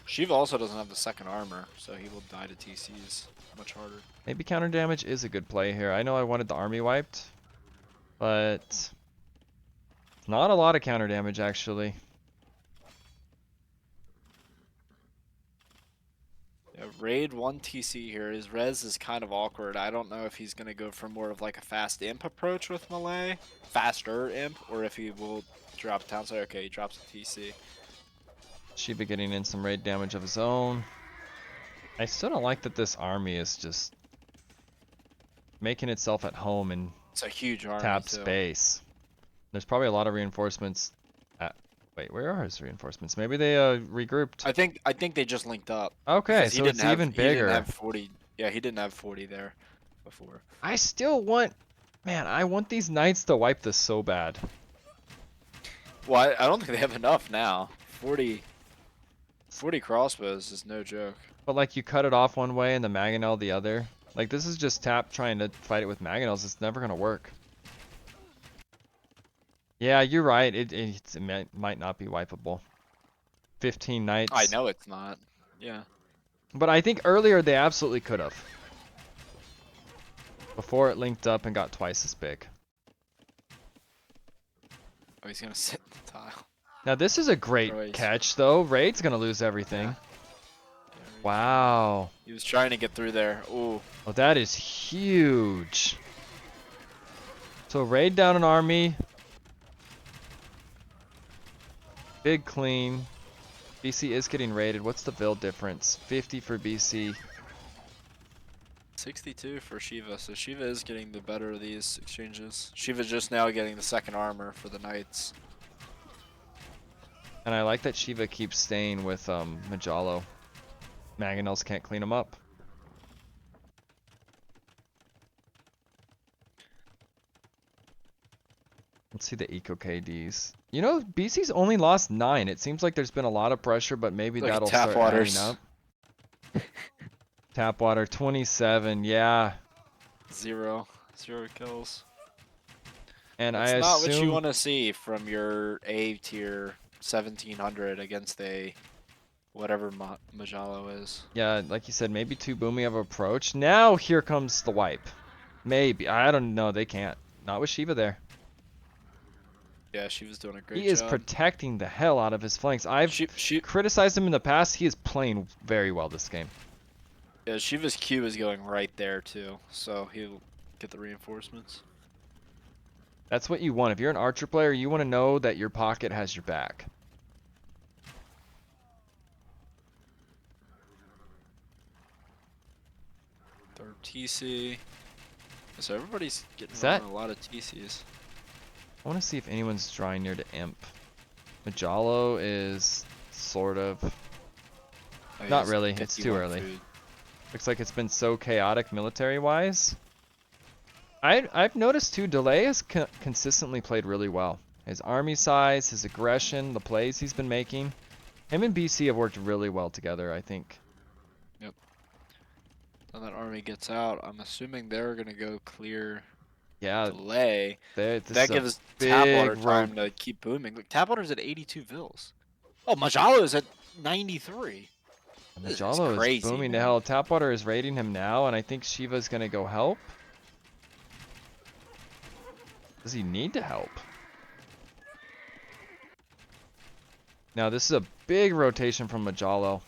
Shiva also doesn't have the second armor, so he will die to TCs much harder.
Maybe counter damage is a good play here. I know I wanted the army wiped, but not a lot of counter damage actually.
Yeah, raid 1 TC here. His res is kind of awkward. I don't know if he's going to go for more of like a fast imp approach with melee, faster imp, or if he will drop down. So okay, he drops a TC.
Shiva getting in some raid damage of his own. I still don't like that this army is just making itself at home in
It's a huge army
tap
too.
space. There's probably a lot of reinforcements. Wait, where are his reinforcements? Maybe they regrouped.
I think they just linked up.
Okay,
Because
so it's even
he didn't
bigger.
have 40. Yeah, he didn't have 40 there before.
I still want, man, I want these knights to wipe this so bad.
Well, I don't think they have enough now. 40 crossbows is no joke.
But like you cut it off one way and the Mangonel the other. Like this is just Tap trying to fight it with Mangonels. It's never gonna work. Yeah, you're right. It might not be wipeable. 15 knights.
I know it's not. Yeah.
But I think earlier they absolutely could have. Before it linked up and got twice as big.
Oh, he's gonna sit in the tile.
Now this is a great
Royce.
catch though. Raid's gonna lose everything.
Yeah,
Wow.
he was trying to get through there. Ooh.
Oh, that is huge. So raid down an army. Big clean. BC is getting raided. What's the build difference? 50 for BC.
62 for Shiva. So Shiva is getting the better of these exchanges. Shiva's just now getting the second armor for the knights.
And I like that Shiva keeps staying with Majalo. Mangonels can't clean him up. Let's see the eco KDs. You know, BC's only lost 9. It seems like there's been a lot of pressure, but maybe
Look at
that'll start adding
Tapwaters.
up. Tapwater 27, yeah.
0 kills.
And
That's
I
not what you
assume
want to see from your A tier 1700 against a whatever Majalo is.
yeah, like you said, maybe too boomy of an approach. Now here comes the wipe. Maybe. I don't know. They can't. Not with Shiva there.
Yeah, she was doing a great
He is
job.
protecting the hell out of his flanks. I've criticized him in the past. He is playing very well this game.
Yeah, Shiva's Q is going right there too, so he'll get the reinforcements.
That's what you want. If you're an archer player, you want to know that your pocket has your back.
Third TC. So everybody's getting a lot of TCs.
I want to see if anyone's drawing near to Imp. Majalo is sort of.
Oh,
Not really. It's too
51
early.
food.
Looks like it's been so chaotic military-wise. I've noticed too, Delay has consistently played really well. His army size, his aggression, the plays he's been making. Him and BC have worked really well together, I think.
Yep. When that army gets out, I'm assuming they're gonna go clear
Yeah,
Delay.
that
gives Tapwater time to keep booming. Look, Tapwater's at 82 vills. Oh, Majalo's at 93. This is
Majalo
crazy,
is booming to
man.
hell. Tapwater is raiding him now, and I think Shiva's gonna go help. Does he need to help? Now this is a big rotation from Majalo.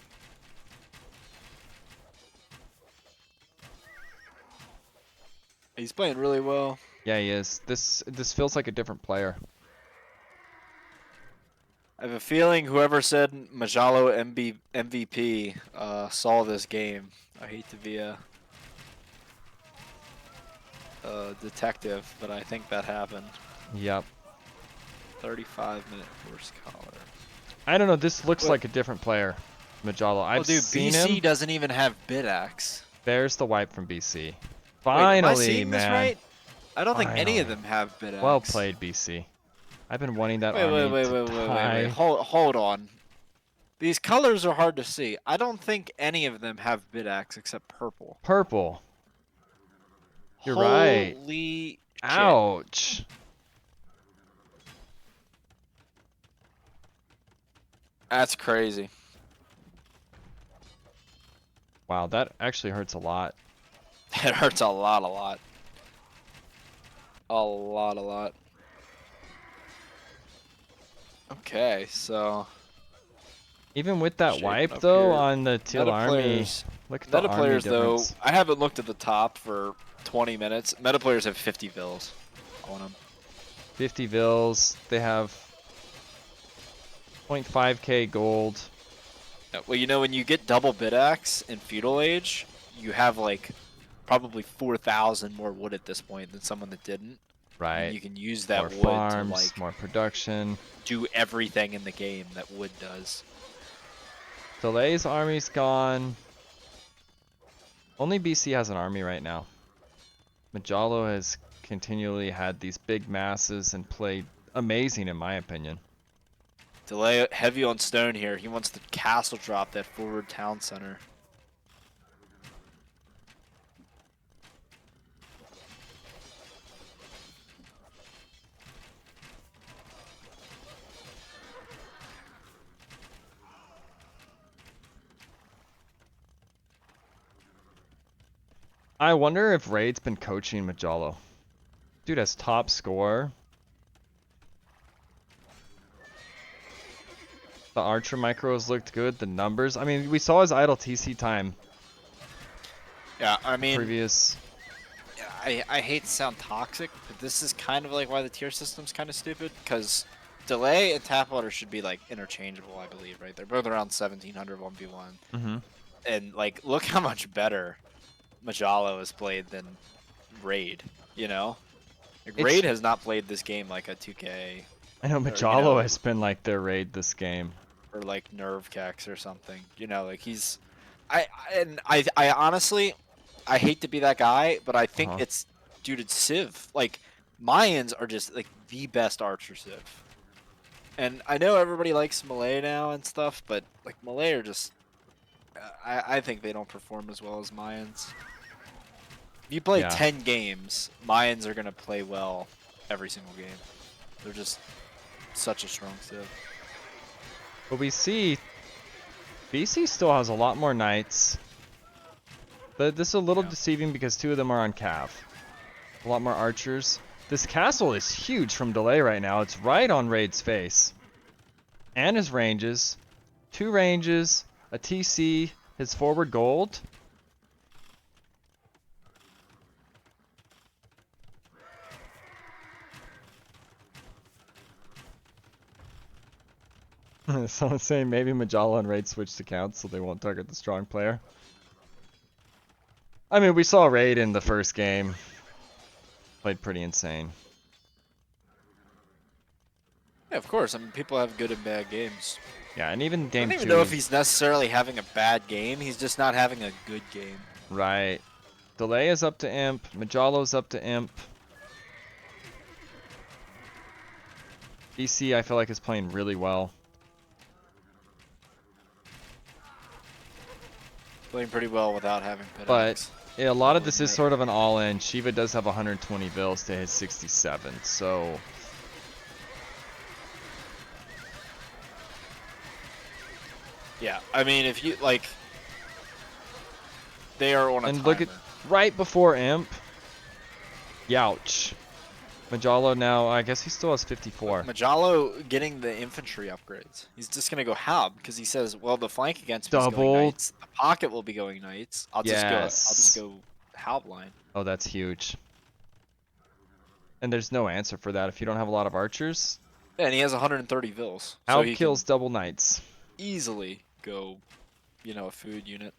He's playing really well.
Yeah, he is. This feels like a different player.
I have a feeling whoever said Majalo MVP saw this game. I hate to be a detective, but I think that happened.
Yep.
35-minute horse collar.
I don't know. This looks
What?
like a different player, Majalo. I've
Well, dude,
seen
BC
him.
doesn't even have Bidax.
There's the wipe from BC.
Wait, am I
Finally,
seeing this
man.
right? I don't think any of
Finally.
them have
Well
Bidax.
played, BC. I've been wanting that
Wait, wait,
army
wait,
to
wait, wait, wait, wait.
die.
Hold on. These colors are hard to see. I don't think any of them have Bidax except purple.
Purple. You're right.
Holy shit.
Ouch.
That's crazy.
Wow, that actually hurts a lot.
It hurts a lot, a lot. A lot, a lot. Okay, so
Even with that
shaping
wipe
up
though
here.
on the Teal
Meta
army,
players,
look at the
meta
army
players though,
difference.
I haven't looked at the top for 20 minutes. Meta players have 50 vills on them.
50 vills. They have 0.5k gold.
Well, you know, when you get double Bidax in Feudal Age, you have like probably 4,000 more wood at this point than someone that didn't.
Right.
And you can use
More
that wood
farms,
to like
more production.
do everything in the game that wood does.
Delay's army's gone. Only BC has an army right now. Majalo has continually had these big masses and played amazing in my opinion.
Delay heavy on stone here. He wants the castle drop that forward town center.
I wonder if Raid's been coaching Majalo. Dude has top score. The Archer micros looked good. The numbers. I mean, we saw his idle TC time.
Yeah, I mean,
Previous.
I hate to sound toxic, but this is kind of like why the tier system's kind of stupid, because Delay and Tapwater should be like interchangeable, I believe, right? They're both around 1700 1v1.
Mm-hmm.
And like, look how much better Majalo has played than Raid, you know? Like, Raid has not played this game like a 2K.
I know
Or,
Majalo has been like their Raid this game.
Or like Nerve Kex or something. You know, like he's I honestly I hate to be that guy, but I think it's dude, it's Civ. Like Mayans are just like the best archer Civ. And I know everybody likes Malay now and stuff, but like Malay are just I think they don't perform as well as Mayans. If you play 10 games, Mayans are gonna play well every single game. They're just such a strong Civ.
But we see BC still has a lot more knights. But this is a little deceiving because two of them are on Cav. A lot more archers. This castle is huge from Delay right now. It's right on Raid's face. And his ranges. 2 ranges, a TC, his forward gold. Someone's saying maybe Majala and Raid switched accounts so they won't target the strong player. I mean, we saw Raid in the first game. Played pretty insane.
Yeah, of course. I mean, people have good and bad games.
Yeah, and even game 2.
I don't even know if he's necessarily having a bad game. He's just not having a good game.
Right. Delay is up to Imp. Majalo's up to Imp. BC, I feel like, is playing really well.
Playing pretty well without having Bidax.
But yeah, a lot of this is sort of an all-in. Shiva does have 120 vills to his 67, so...
Yeah, I mean, if you, like... They are on a
And
timer.
look at... Right before Imp. Youch. Majalo now, I guess he still has 54.
Majalo getting the infantry upgrades. He's just going to go Hab, because he says, well, the flank against me is going
Double.
Knights. The pocket will be going Knights. I'll just go Hab line.
Oh, that's huge. And there's no answer for that if you don't have a lot of archers.
And he has 130 vills, so he can
Outkills double knights.
easily go, a food unit.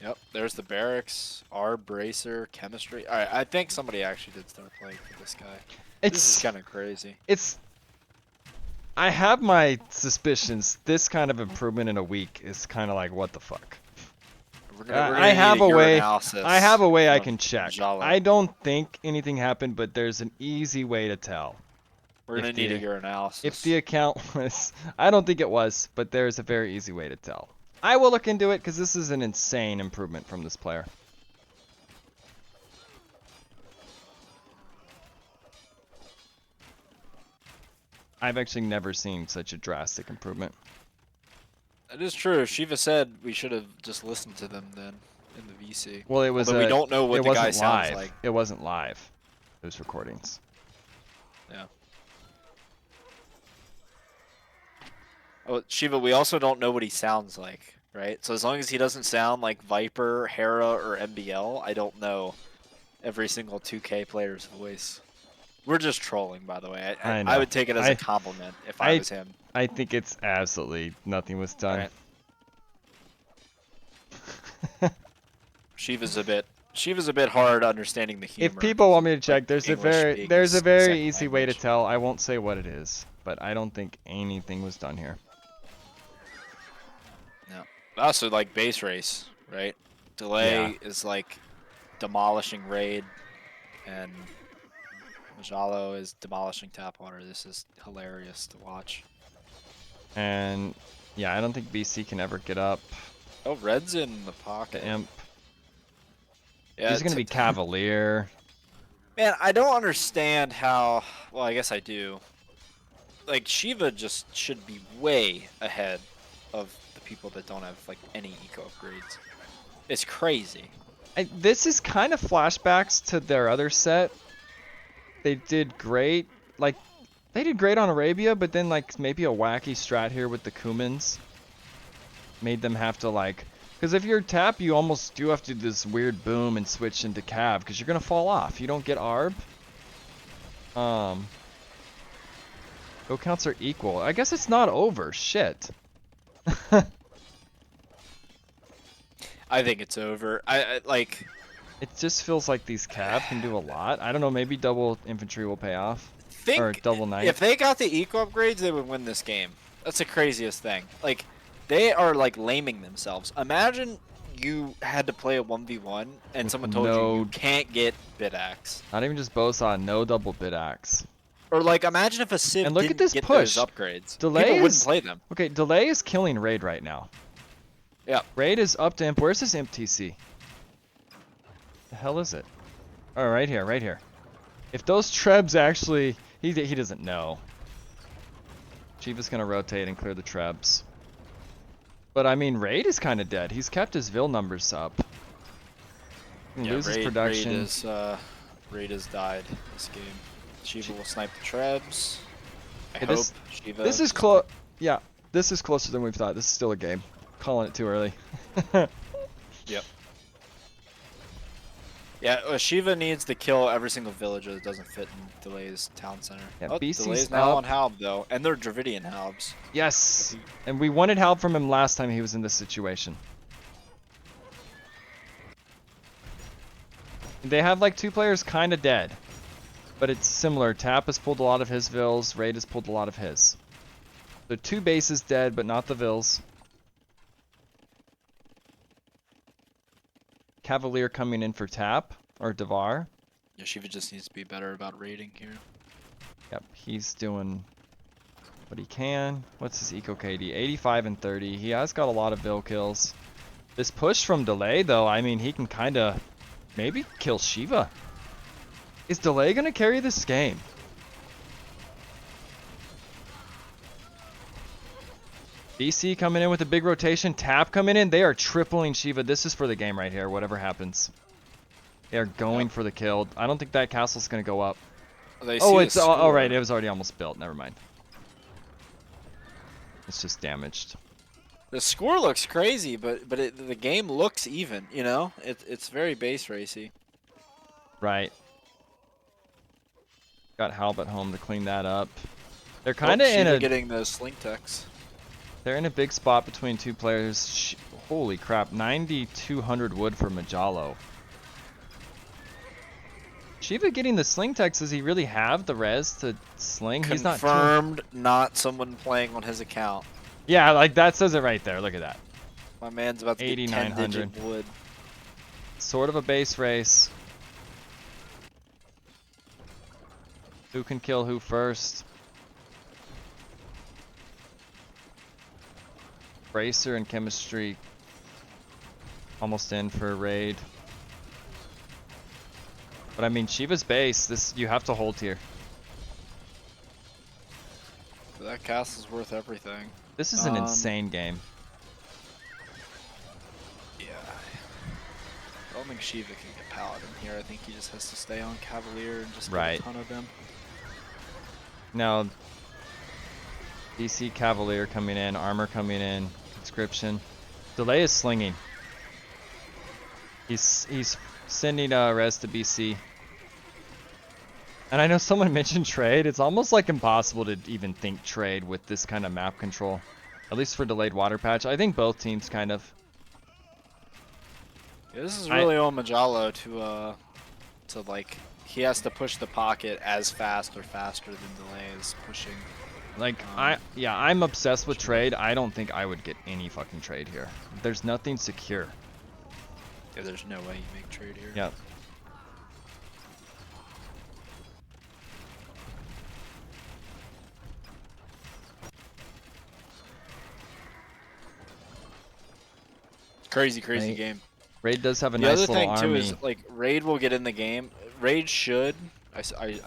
Yep, there's the barracks, our bracer, chemistry. All right, I think somebody actually did start playing for this guy. This is kind of crazy.
I have my suspicions. This kind of improvement in a week is kind of like, what the fuck? I have a way. I have a way I can check.
Jalo.
I don't think anything happened, but there's an easy way to tell.
We're gonna need a urinalysis.
If the account was, I don't think it was, but there's a very easy way to tell. I will look into it because this is an insane improvement from this player. I've actually never seen such a drastic improvement.
That is true. Shiva said we should have just listened to them then in the VC.
Well, it was.
But we don't know what the guy
live.
sounds like.
It wasn't live. It was recordings.
Yeah. Oh, Shiva, we also don't know what he sounds like, right? So as long as he doesn't sound like Viper, Hera, or MBL, I don't know every single 2K player's voice. We're just trolling, by the way. I would take it as a compliment if I was him.
I think it's absolutely nothing was done.
Right. Shiva's a bit hard understanding the humor.
If people want me to check, there's a very easy way to tell. I won't say what it is, but I don't think anything was done here.
No. Also, like base race, right? Delay is like demolishing raid, and Jalo is demolishing tap water. This is hilarious to watch.
And yeah, I don't think BC can ever get up.
Oh, Red's in the pocket.
The imp.
Yeah,
he's gonna be Cavalier.
Man, I don't understand how. Well, I guess I do. Like Shiva just should be way ahead of the people that don't have like any eco upgrades. It's crazy.
This is kind of flashbacks to their other set. They did great. Like, they did great on Arabia, but then like maybe a wacky strat here with the Kumans made them have to like. Because if you're tap, you almost do have to do this weird boom and switch into Cav, because you're gonna fall off. You don't get ARB. Go counts are equal. I guess it's not over. Shit.
I think it's over. I like.
It just feels like these Cav can do a lot. I don't know. Maybe double infantry will pay off. Or double knight.
If they got the eco upgrades, they would win this game. That's the craziest thing. Like. They are like laming themselves. Imagine you had to play a 1v1 and someone told you can't get bit axe.
Not even just Bosa, no double bit axe.
Or like imagine if a Civ
and look
didn't
at this
get
push.
those upgrades.
Delay
People wouldn't play them.
Okay, Delay is killing Raid right now.
Yeah.
Raid is up to imp. Where's his imp TC? The hell is it? Oh, right here, right here. If those Trebs actually, he doesn't know. Shiva's gonna rotate and clear the Trebs. But I mean, Raid is kind of dead. He's kept his Vil numbers up. Loses production.
Raid has died this game. Shiva will snipe the Trebs. I
hope
Shiva.
This is close. Yeah, this is closer than we've thought. This is still a game. Calling it too early.
Yep. Yeah, Shiva needs to kill every single villager that doesn't fit in Delay's town center.
Yeah,
Delay's now on Halb though, and they're Dravidian Halbs.
Yes, and we wanted help from him last time he was in this situation. They have like two players kind of dead, but it's similar. Tap has pulled a lot of his Vils, Raid has pulled a lot of his. So two bases dead, but not the Vils. Cavalier coming in for Tap, or Devar.
Yeah, Shiva just needs to be better about raiding here.
Yep, he's doing what he can. What's his eco KD? 85 and 30. He has got a lot of Vil kills. This push from Delay, though, I mean, he can kind of maybe kill Shiva. Is Delay going to carry this game? BC coming in with a big rotation. Tap coming in. They are tripling Shiva. This is for the game right here, whatever happens. They are going for the kill. I don't think that castle's going to go up. Oh, it's all right. It was already almost built. Never mind. It's just damaged.
The score looks crazy, but the game looks even. You know, it's very base racy.
Right. Got Halbert home to clean that up. They're
Oh,
kind of in
Shiva
a
getting those sling techs.
they're in a big spot between two players. Holy crap! 9,200 wood for Majalo. Shiva getting the sling techs. Does he really have the res to sling? He's not.
Confirmed, not someone playing on his account.
Yeah, like that says it right there. Look at that.
My man's about to get
8,900.
10-digit wood.
Sort of a base race. Who can kill who first? Bracer and chemistry almost in for a raid. But I mean, Shiva's base, this you have to hold here.
But that castle's worth everything.
This is an insane game.
Yeah. I don't think Shiva can get Paladin here. I think he just has to stay on Cavalier and just get a ton of them.
Now, DC Cavalier coming in, armor coming in, conscription. Delay is slinging. He's sending res to BC. And I know someone mentioned trade. It's almost like impossible to even think trade with this kind of map control. At least for delayed Waterpatch. I think both teams kind of.
Yeah, this is really on Majalo to like, he has to push the pocket as fast or faster than Delay is pushing.
Like, I'm obsessed with trade. I don't think I would get any fucking trade here. There's nothing secure.
Yeah, there's no way you make trade here.
Yep.
Crazy game.
Raid does have a
the
nice
other
little
thing too
army.
is like Raid will get in the game. Raid should. I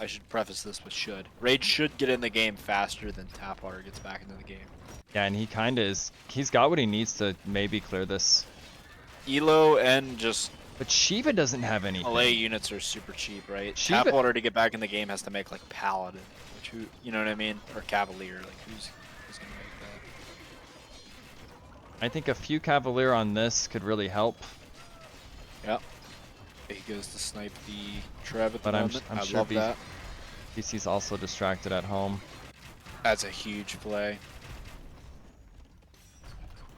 should preface this with should. Raid should get in the game faster than Tapwater gets back into the game.
Yeah, and he kind of is. He's got what he needs to maybe clear this.
Elo and just.
But Shiva doesn't have anything.
LA units are super cheap, right?
Shiva...
Tapwater to get back in the game has to make like Paladin, which you know what I mean, or Cavalier. Like who's gonna make that?
I think a few Cavalier on this could really help.
Yep. He goes to snipe the Trev at the
but
moment.
I'm
I
sure
love that.
BC's also distracted at home.
That's a huge play.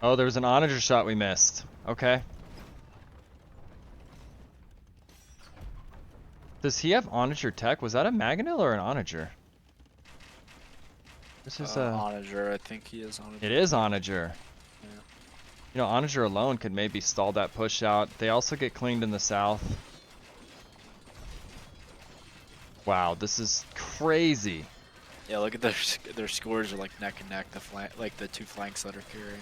Oh, there was an onager shot we missed. Okay. Does he have onager tech? Was that a Mangonel or an onager? This is
onager. I think he is onager.
It is onager.
Yeah.
You know, onager alone could maybe stall that push out. They also get cleaned in the south. Wow, this is crazy.
Yeah, look at their scores are like neck and neck. The flank, like the two flanks that are carrying.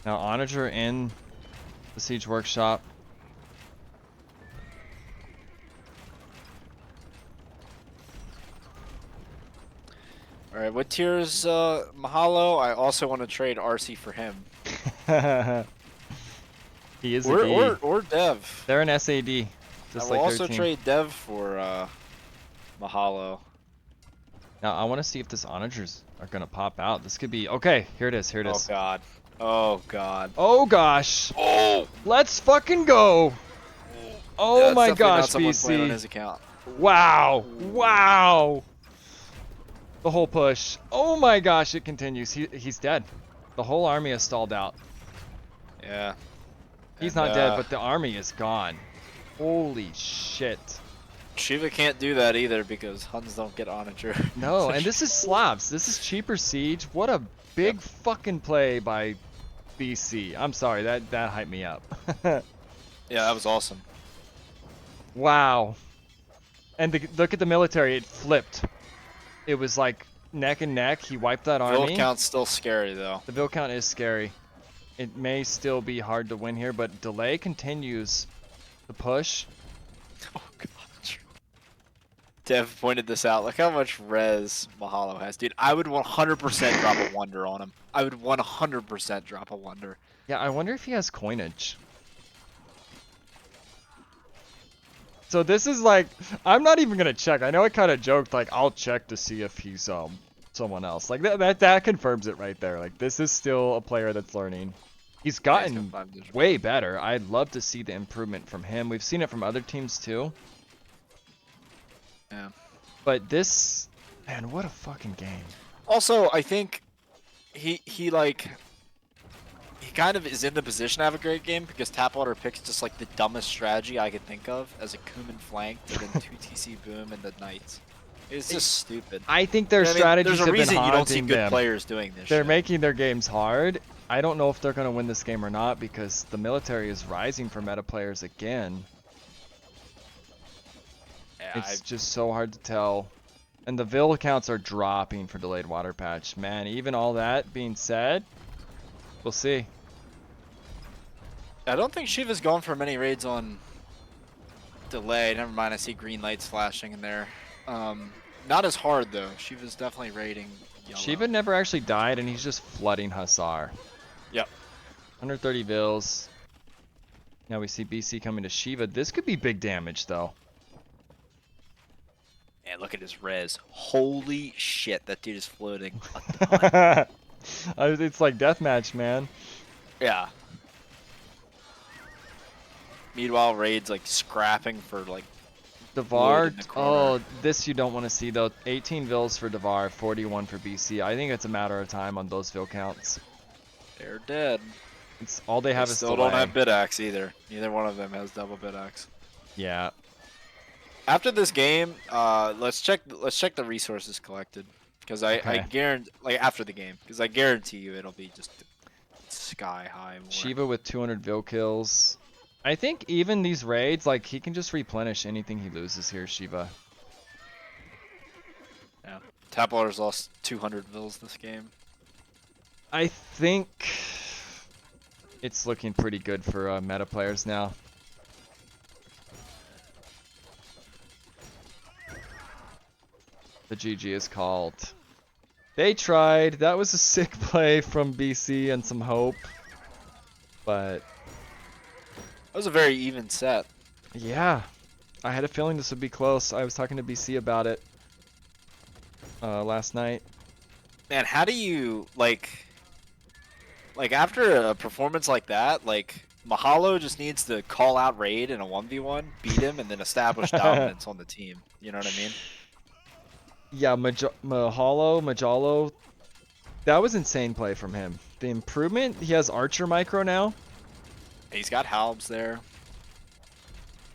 Now onager in the siege workshop.
All right, what tier is Mahalo? I also want to trade RC for him.
He is a D.
Or Dev.
They're an SAD. Just
I will
like
also
13.
trade Dev for Mahalo.
Now I want to see if this onagers are gonna pop out. This could be okay. Here it is. Here it is.
Oh god. Oh god.
Oh gosh.
Oh.
Let's fucking go. Oh
Yeah,
my
that's
gosh,
definitely not someone playing on
BC.
his account.
Wow. Wow. The whole push. Oh my gosh, it continues. He's dead. The whole army has stalled out.
Yeah.
He's not dead, but the army is gone. Holy shit.
Shiva can't do that either because Huns don't get onager.
No, and this is slabs. This is cheaper siege. What a big fucking play by BC. I'm sorry, that hyped me up.
Yeah, that was awesome.
Wow. And look at the military. It flipped. It was like neck and neck. He wiped that army.
Build count's still scary though.
The build count is scary. It may still be hard to win here, but delay continues to push.
Oh god. Dev pointed this out. Look how much res Mahalo has. Dude, I would 100% drop a wonder on him. I would 100% drop a wonder.
Yeah, I wonder if he has coinage. So this is like, I'm not even gonna check. I know I kind of joked like I'll check to see if he's someone else. Like that confirms it right there. Like this is still a player that's learning. He's
Yeah, he's got
gotten
5 digital.
way better. I'd love to see the improvement from him. We've seen it from other teams too.
Yeah.
But this, man, what a fucking game.
Also, I think he like he kind of is in the position to have a great game because Tapwater picks just like the dumbest strategy I could think of as a Kuman flank and then 2 TC boom and the Knights. It's just stupid.
I think their
You know what I mean?
strategies
There's a
have been
reason you don't see
haunting
good
them.
players doing this
They're
shit.
making their games hard. I don't know if they're going to win this game or not because the military is rising for meta players again.
Yeah,
It's just so hard to tell. And the Vil counts are dropping for delayed water patch. Man, even all that being said, we'll see.
I don't think Shiva's going for many raids on delay. Never mind, I see green lights flashing in there. Not as hard though. Shiva's definitely raiding yellow.
Shiva never actually died and he's just flooding Hussar.
Yep.
130 Vils. Now we see BC coming to Shiva. This could be big damage though.
And look at his res. Holy shit, that dude is floating a ton.
It's like deathmatch, man.
Yeah. Meanwhile, Raid's like scrapping for like
Devar,
wood in the corner.
oh, this you don't want to see though. 18 Vils for Devar, 41 for BC. I think it's a matter of time on those Vil counts.
They're dead.
It's all they have
They
is
still
delay.
don't have bid axe either. Neither one of them has double bid axe.
Yeah.
After this game, let's check the resources collected because I
Okay.
guarantee like after the game because I guarantee you it'll be just sky high more.
Shiva with 200 Vil kills. I think even these raids, like he can just replenish anything he loses here, Shiva.
Yeah. Tapwater's lost 200 Vils this game.
I think it's looking pretty good for meta players now. The GG is called. They tried. That was a sick play from BC and some hope. But
That was a very even set.
yeah, I had a feeling this would be close. I was talking to BC about it last night.
Man, how do you like after a performance like that, like Mahalo just needs to call out Raid in a 1v1, beat him, and then establish dominance on the team. You know what I mean?
Yeah, Majalo, that was insane play from him. The improvement, he has Archer micro now.
He's got Halbs there.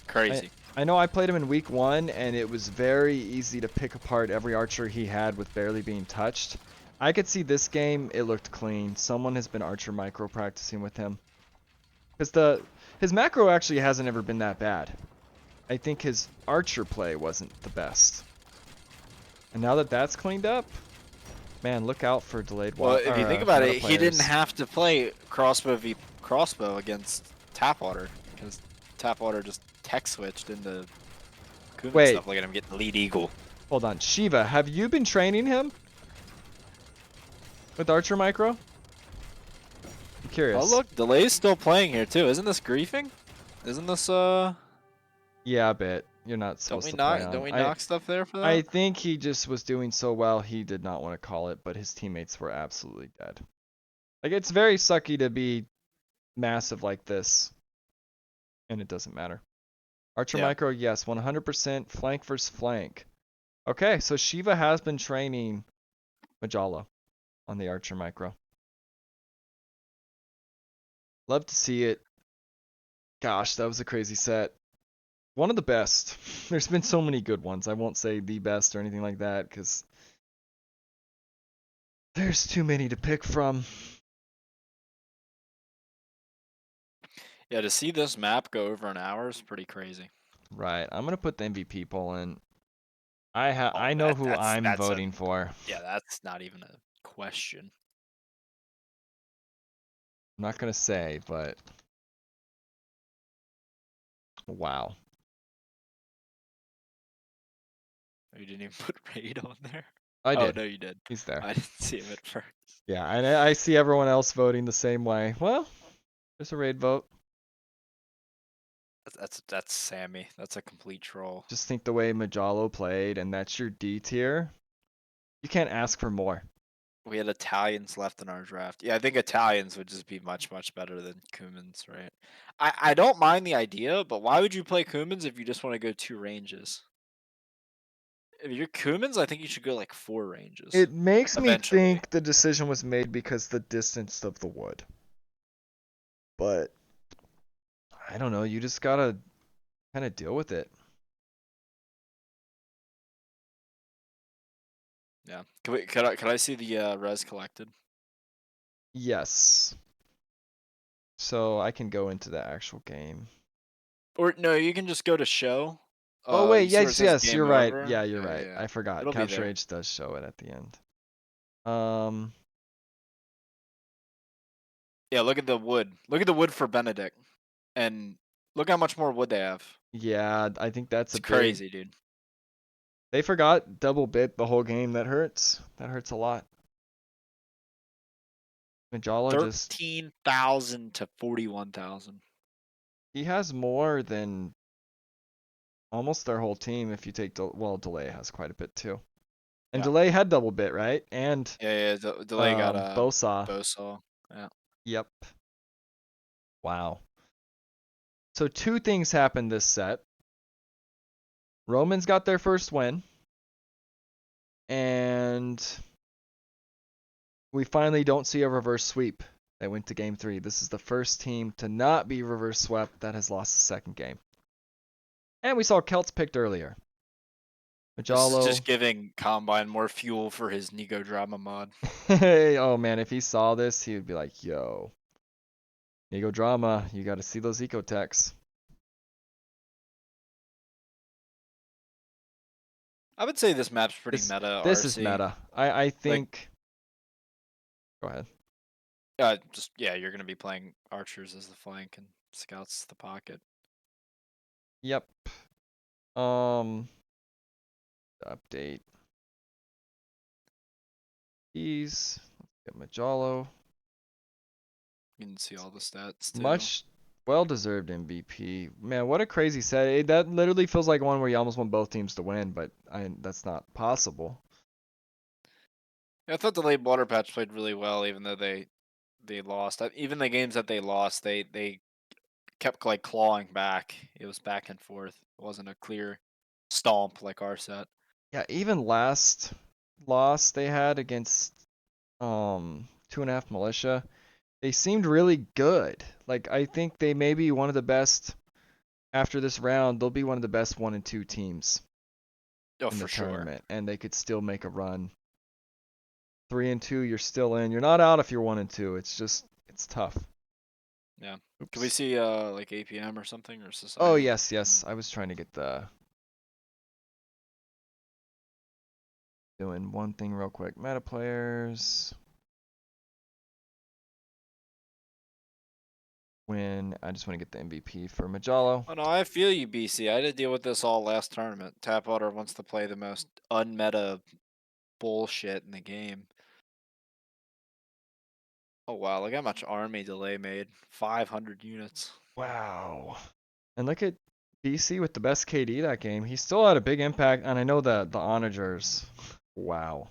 Crazy.
I know I played him in week 1 and it was very easy to pick apart every Archer he had with barely being touched. I could see this game, it looked clean. Someone has been Archer micro practicing with him. Because his macro actually hasn't ever been that bad. I think his Archer play wasn't the best. And now that that's cleaned up, man, look out for delayed
Well, if you think about
meta
it, he didn't
players.
have to play crossbow v crossbow against Tapwater because Tapwater just tech switched into Kuman
Wait.
stuff. Look at him getting lead eagle.
Hold on, Shiva, have you been training him with Archer micro? I'm curious.
Oh look, Delay's still playing here too. Isn't this griefing? Isn't this
Yeah, a bit. You're not supposed to play on.
don't we knock stuff there for that?
I think he just was doing so well he did not want to call it, but his teammates were absolutely dead. Like, it's very sucky to be massive like this, and it doesn't matter. Archer
Yeah.
micro, yes, 100% flank versus flank. Okay, so Shiva has been training Majala on the Archer micro. Love to see it. Gosh, that was a crazy set. One of the best. There's been so many good ones. I won't say the best or anything like that because there's too many to pick from.
Yeah, to see this map go over an hour is pretty crazy.
Right. I'm gonna put the MVP poll in. I know who
that's
I'm
a-
voting for.
Yeah, that's not even a question.
I'm not gonna say, but wow.
You didn't even put Raid on there?
I
Oh,
did.
no, you did.
He's there.
I didn't see him at first.
Yeah, and I see everyone else voting the same way. Well, there's a raid vote.
That's Sammy. That's a complete troll.
Just think the way Majalo played, and that's your D tier. You can't ask for more.
We had Italians left in our draft. Yeah, I think Italians would just be much better than Kumans, right? I don't mind the idea, but why would you play Kumans if you just want to go 2 ranges? If you're Kumans, I think you should go like 4 ranges
It makes me
eventually.
think the decision was made because the distance of the wood. But I don't know. You just gotta kind of deal with it.
Yeah. Could I see the res collected?
Yes. So I can go into the actual game.
Or no, you can just go to show.
Oh wait,
You see where it
yes,
says
yes, you're
game
right.
over?
Yeah, you're
Yeah,
right.
yeah.
I forgot.
It'll be
Capture
there.
H does show it at the end. Um,
Yeah, look at the wood. Look at the wood for Benedict. And look how much more wood they have.
yeah, I think that's
It's
a big.
crazy, dude.
They forgot double bit the whole game. That hurts. That hurts a lot. Majalo just
13,000 to 41,000.
he has more than almost their whole team if you take well, Delay has quite a bit too. And
Yeah.
Delay had double bit, right? And
Yeah, delay got
Bosa.
Bosa. Yeah.
Yep. Wow. So two things happened this set. Romans got their first win. And we finally don't see a reverse sweep. They went to game 3. This is the first team to not be reverse swept that has lost the second game. And we saw Celts picked earlier.
This is
Majalo.
just giving Combine more fuel for his Nico drama mod.
Oh man, if he saw this, he would be like, yo, Ego Drama, you got to see those ecotechs.
I would say this map's pretty
This
meta
this is
RC.
meta. I
Like,
think. Go ahead.
yeah, you're gonna be playing archers as the flank and scouts the pocket.
Yep. Update. Let's get Majalo.
You can see all the stats too.
Much well-deserved MVP. Man, what a crazy set. That literally feels like one where you almost want both teams to win, but that's not possible.
Yeah, I thought the late Waterpatch played really well, even though they lost. Even the games that they lost, they kept like clawing back. It was back and forth. It wasn't a clear stomp like our set.
Yeah, even last loss they had against 2.5 Militia, they seemed really good. Like I think they may be one of the best after this round. They'll be one of the best 1 and 2 teams
Oh,
in the
for sure.
tournament, and they could still make a run. 3 and 2, you're still in. You're not out if you're 1 and 2. It's tough.
Yeah.
Oops.
Can we see like APM or something or society?
Oh yes. I was trying to get the doing one thing real quick. Meta players. Win. I just want to get the MVP for Majalo.
Oh no, I feel you, BC. I had to deal with this all last tournament. Tapwater wants to play the most unmeta bullshit in the game. Oh wow, look how much army delay made. 500 units.
Wow. And look at BC with the best KD that game. He still had a big impact, and I know that the onagers. Wow.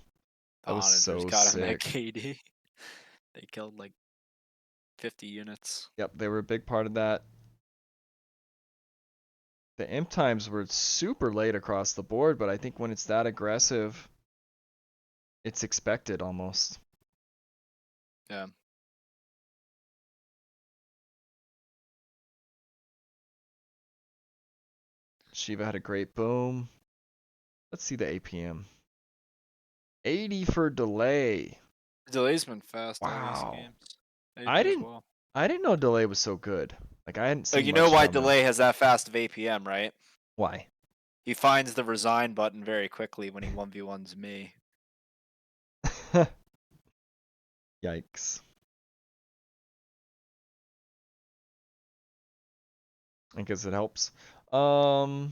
The
That was
Onagers
so
got him at
sick.
KD. They killed like 50 units.
Yep, they were a big part of that. The imp times were super late across the board, but I think when it's that aggressive, it's expected almost.
Yeah.
Shiva had a great boom. Let's see the APM. 80 for delay.
The delay's been fast all these
Wow.
games. AP
I
as
didn't
well.
I didn't know delay was so good. Like I hadn't
Like,
seen
you know
much
why
from him.
delay has that fast of APM, right?
Why?
He finds the resign button very quickly when he 1v1s me.
Yikes. I guess it helps. Okay.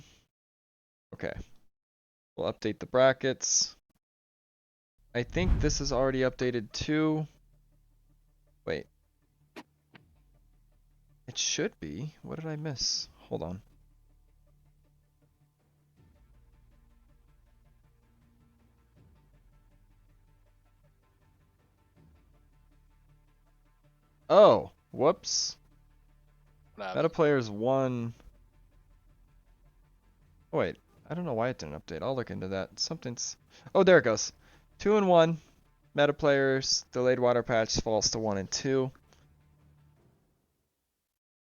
We'll update the brackets. I think this is already updated too. Wait. It should be. What did I miss? Hold on. Oh, whoops. Meta players 1. Oh, wait. I don't know why it didn't update. I'll look into that. Something's... Oh, there it goes. 2 and 1. Meta players. Delayed water patch falls to 1 and 2.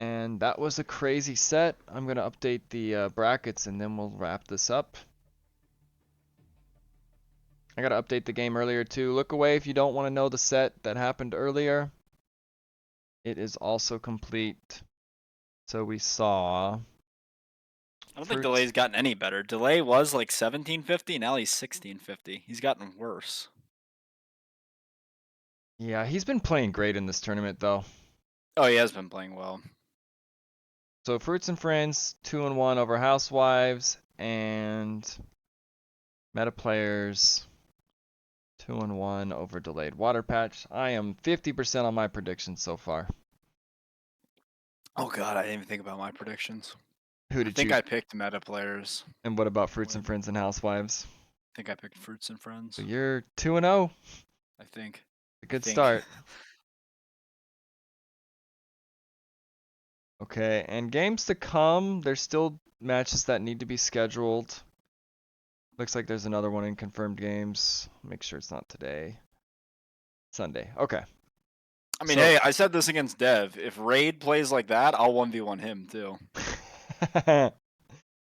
And that was a crazy set. I'm going to update the brackets and then we'll wrap this up. I got to update the game earlier too. Look away if you don't want to know the set that happened earlier. It is also complete. So we saw...
I don't think Delay's gotten any better. Delay was like 1750, now he's 1650. He's gotten worse.
Yeah, he's been playing great in this tournament though.
Oh, he has been playing well.
So Fruits and Friends 2 and 1 over Housewives, and Meta Players 2 and 1 over Delayed Waterpatch. I am 50% on my predictions so far.
Oh god, I didn't even think about my predictions.
Who
I
did
think
you?
I picked Meta Players.
And what about Fruits and Friends and Housewives?
I think I picked Fruits and Friends.
So you're 2 and 0.
I think.
A good start. Okay, and games to come. There's still matches that need to be scheduled. Looks like there's another one in confirmed games. Make sure it's not today. Sunday. Okay.
I mean, hey, I said this against Dev. If Raid plays like that, I'll 1v1 him too.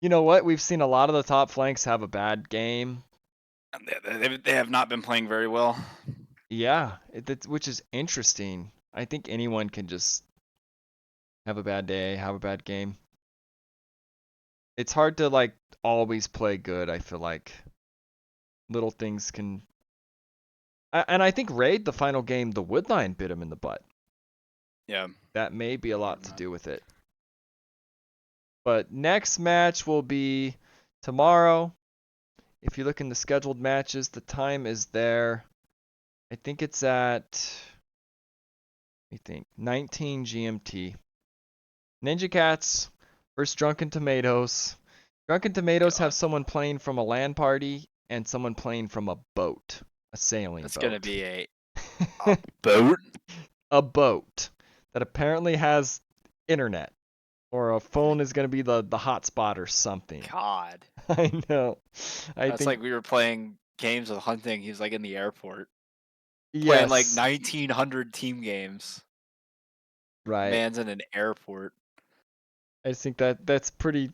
You know what? We've seen a lot of the top flanks have a bad game.
They have not been playing very well.
Yeah, which is interesting. I think anyone can just have a bad day, have a bad game. It's hard to like always play good, I feel like. Little things can... And I think Raid, the final game, the Woodline bit him in the butt.
Yeah.
That may be a lot to do with it. But next match will be tomorrow. If you look in the scheduled matches, the time is there. I think it's at, let me think, 19 GMT. Ninja Cats versus Drunken Tomatoes. Drunken Tomatoes have someone playing from a LAN party and someone playing from a boat, a sailing boat.
It's going to be a boat?
A boat that apparently has internet. Or a phone is going to be the hotspot or something.
God.
I know.
That's like we were playing games of hunting. He was like in the airport.
Yes.
Playing like 1900 team games.
Right.
Man's in an airport.
I just think that's pretty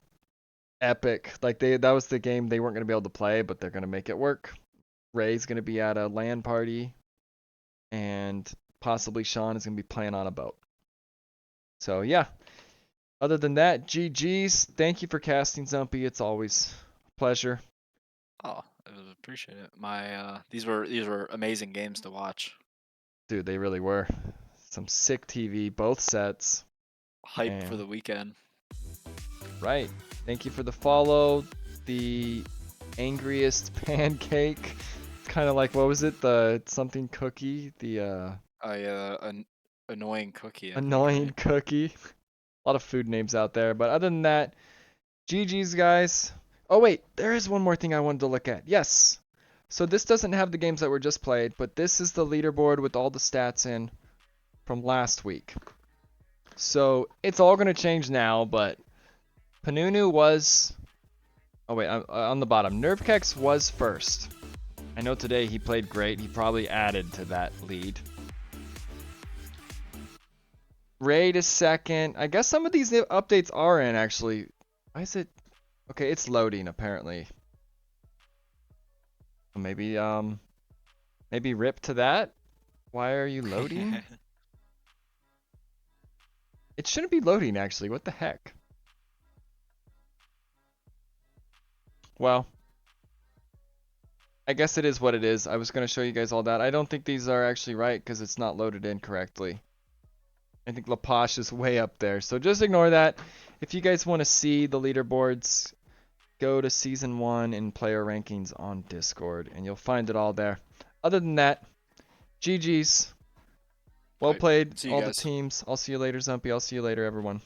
epic. Like that was the game they weren't going to be able to play, but they're going to make it work. Ray's going to be at a LAN party, and possibly Sean is going to be playing on a boat. So yeah. Other than that, GG's. Thank you for casting, Zumpy. It's always a pleasure.
Oh, I appreciate it. These were amazing games to watch.
Dude, they really were. Some sick TV, both sets.
Hype for the weekend.
Right. Thank you for the follow. The angriest pancake. It's kind of like, what was it? The something cookie. The
an annoying cookie.
Annoying cookie. A lot of food names out there, but other than that, GG's guys. Oh wait, there is one more thing I wanted to look at. Yes. So this doesn't have the games that were just played, but this is the leaderboard with all the stats in from last week. So it's all going to change now, but Panunu was... Oh wait, on the bottom. Nervkex was first. I know today he played great. He probably added to that lead. Raid is second. I guess some of these updates are in, actually. Why is it... Okay, it's loading, apparently. Maybe rip to that? Why are you loading? It shouldn't be loading, actually. What the heck? Well, I guess it is what it is. I was going to show you guys all that. I don't think these are actually right because it's not loaded in correctly. I think Lapoche is way up there. So just ignore that. If you guys want to see the leaderboards, go to Season 1 in player rankings on Discord, and you'll find it all there. Other than that, GG's. Well played, all the teams. I'll see you later, Zumpy. I'll see you later, everyone.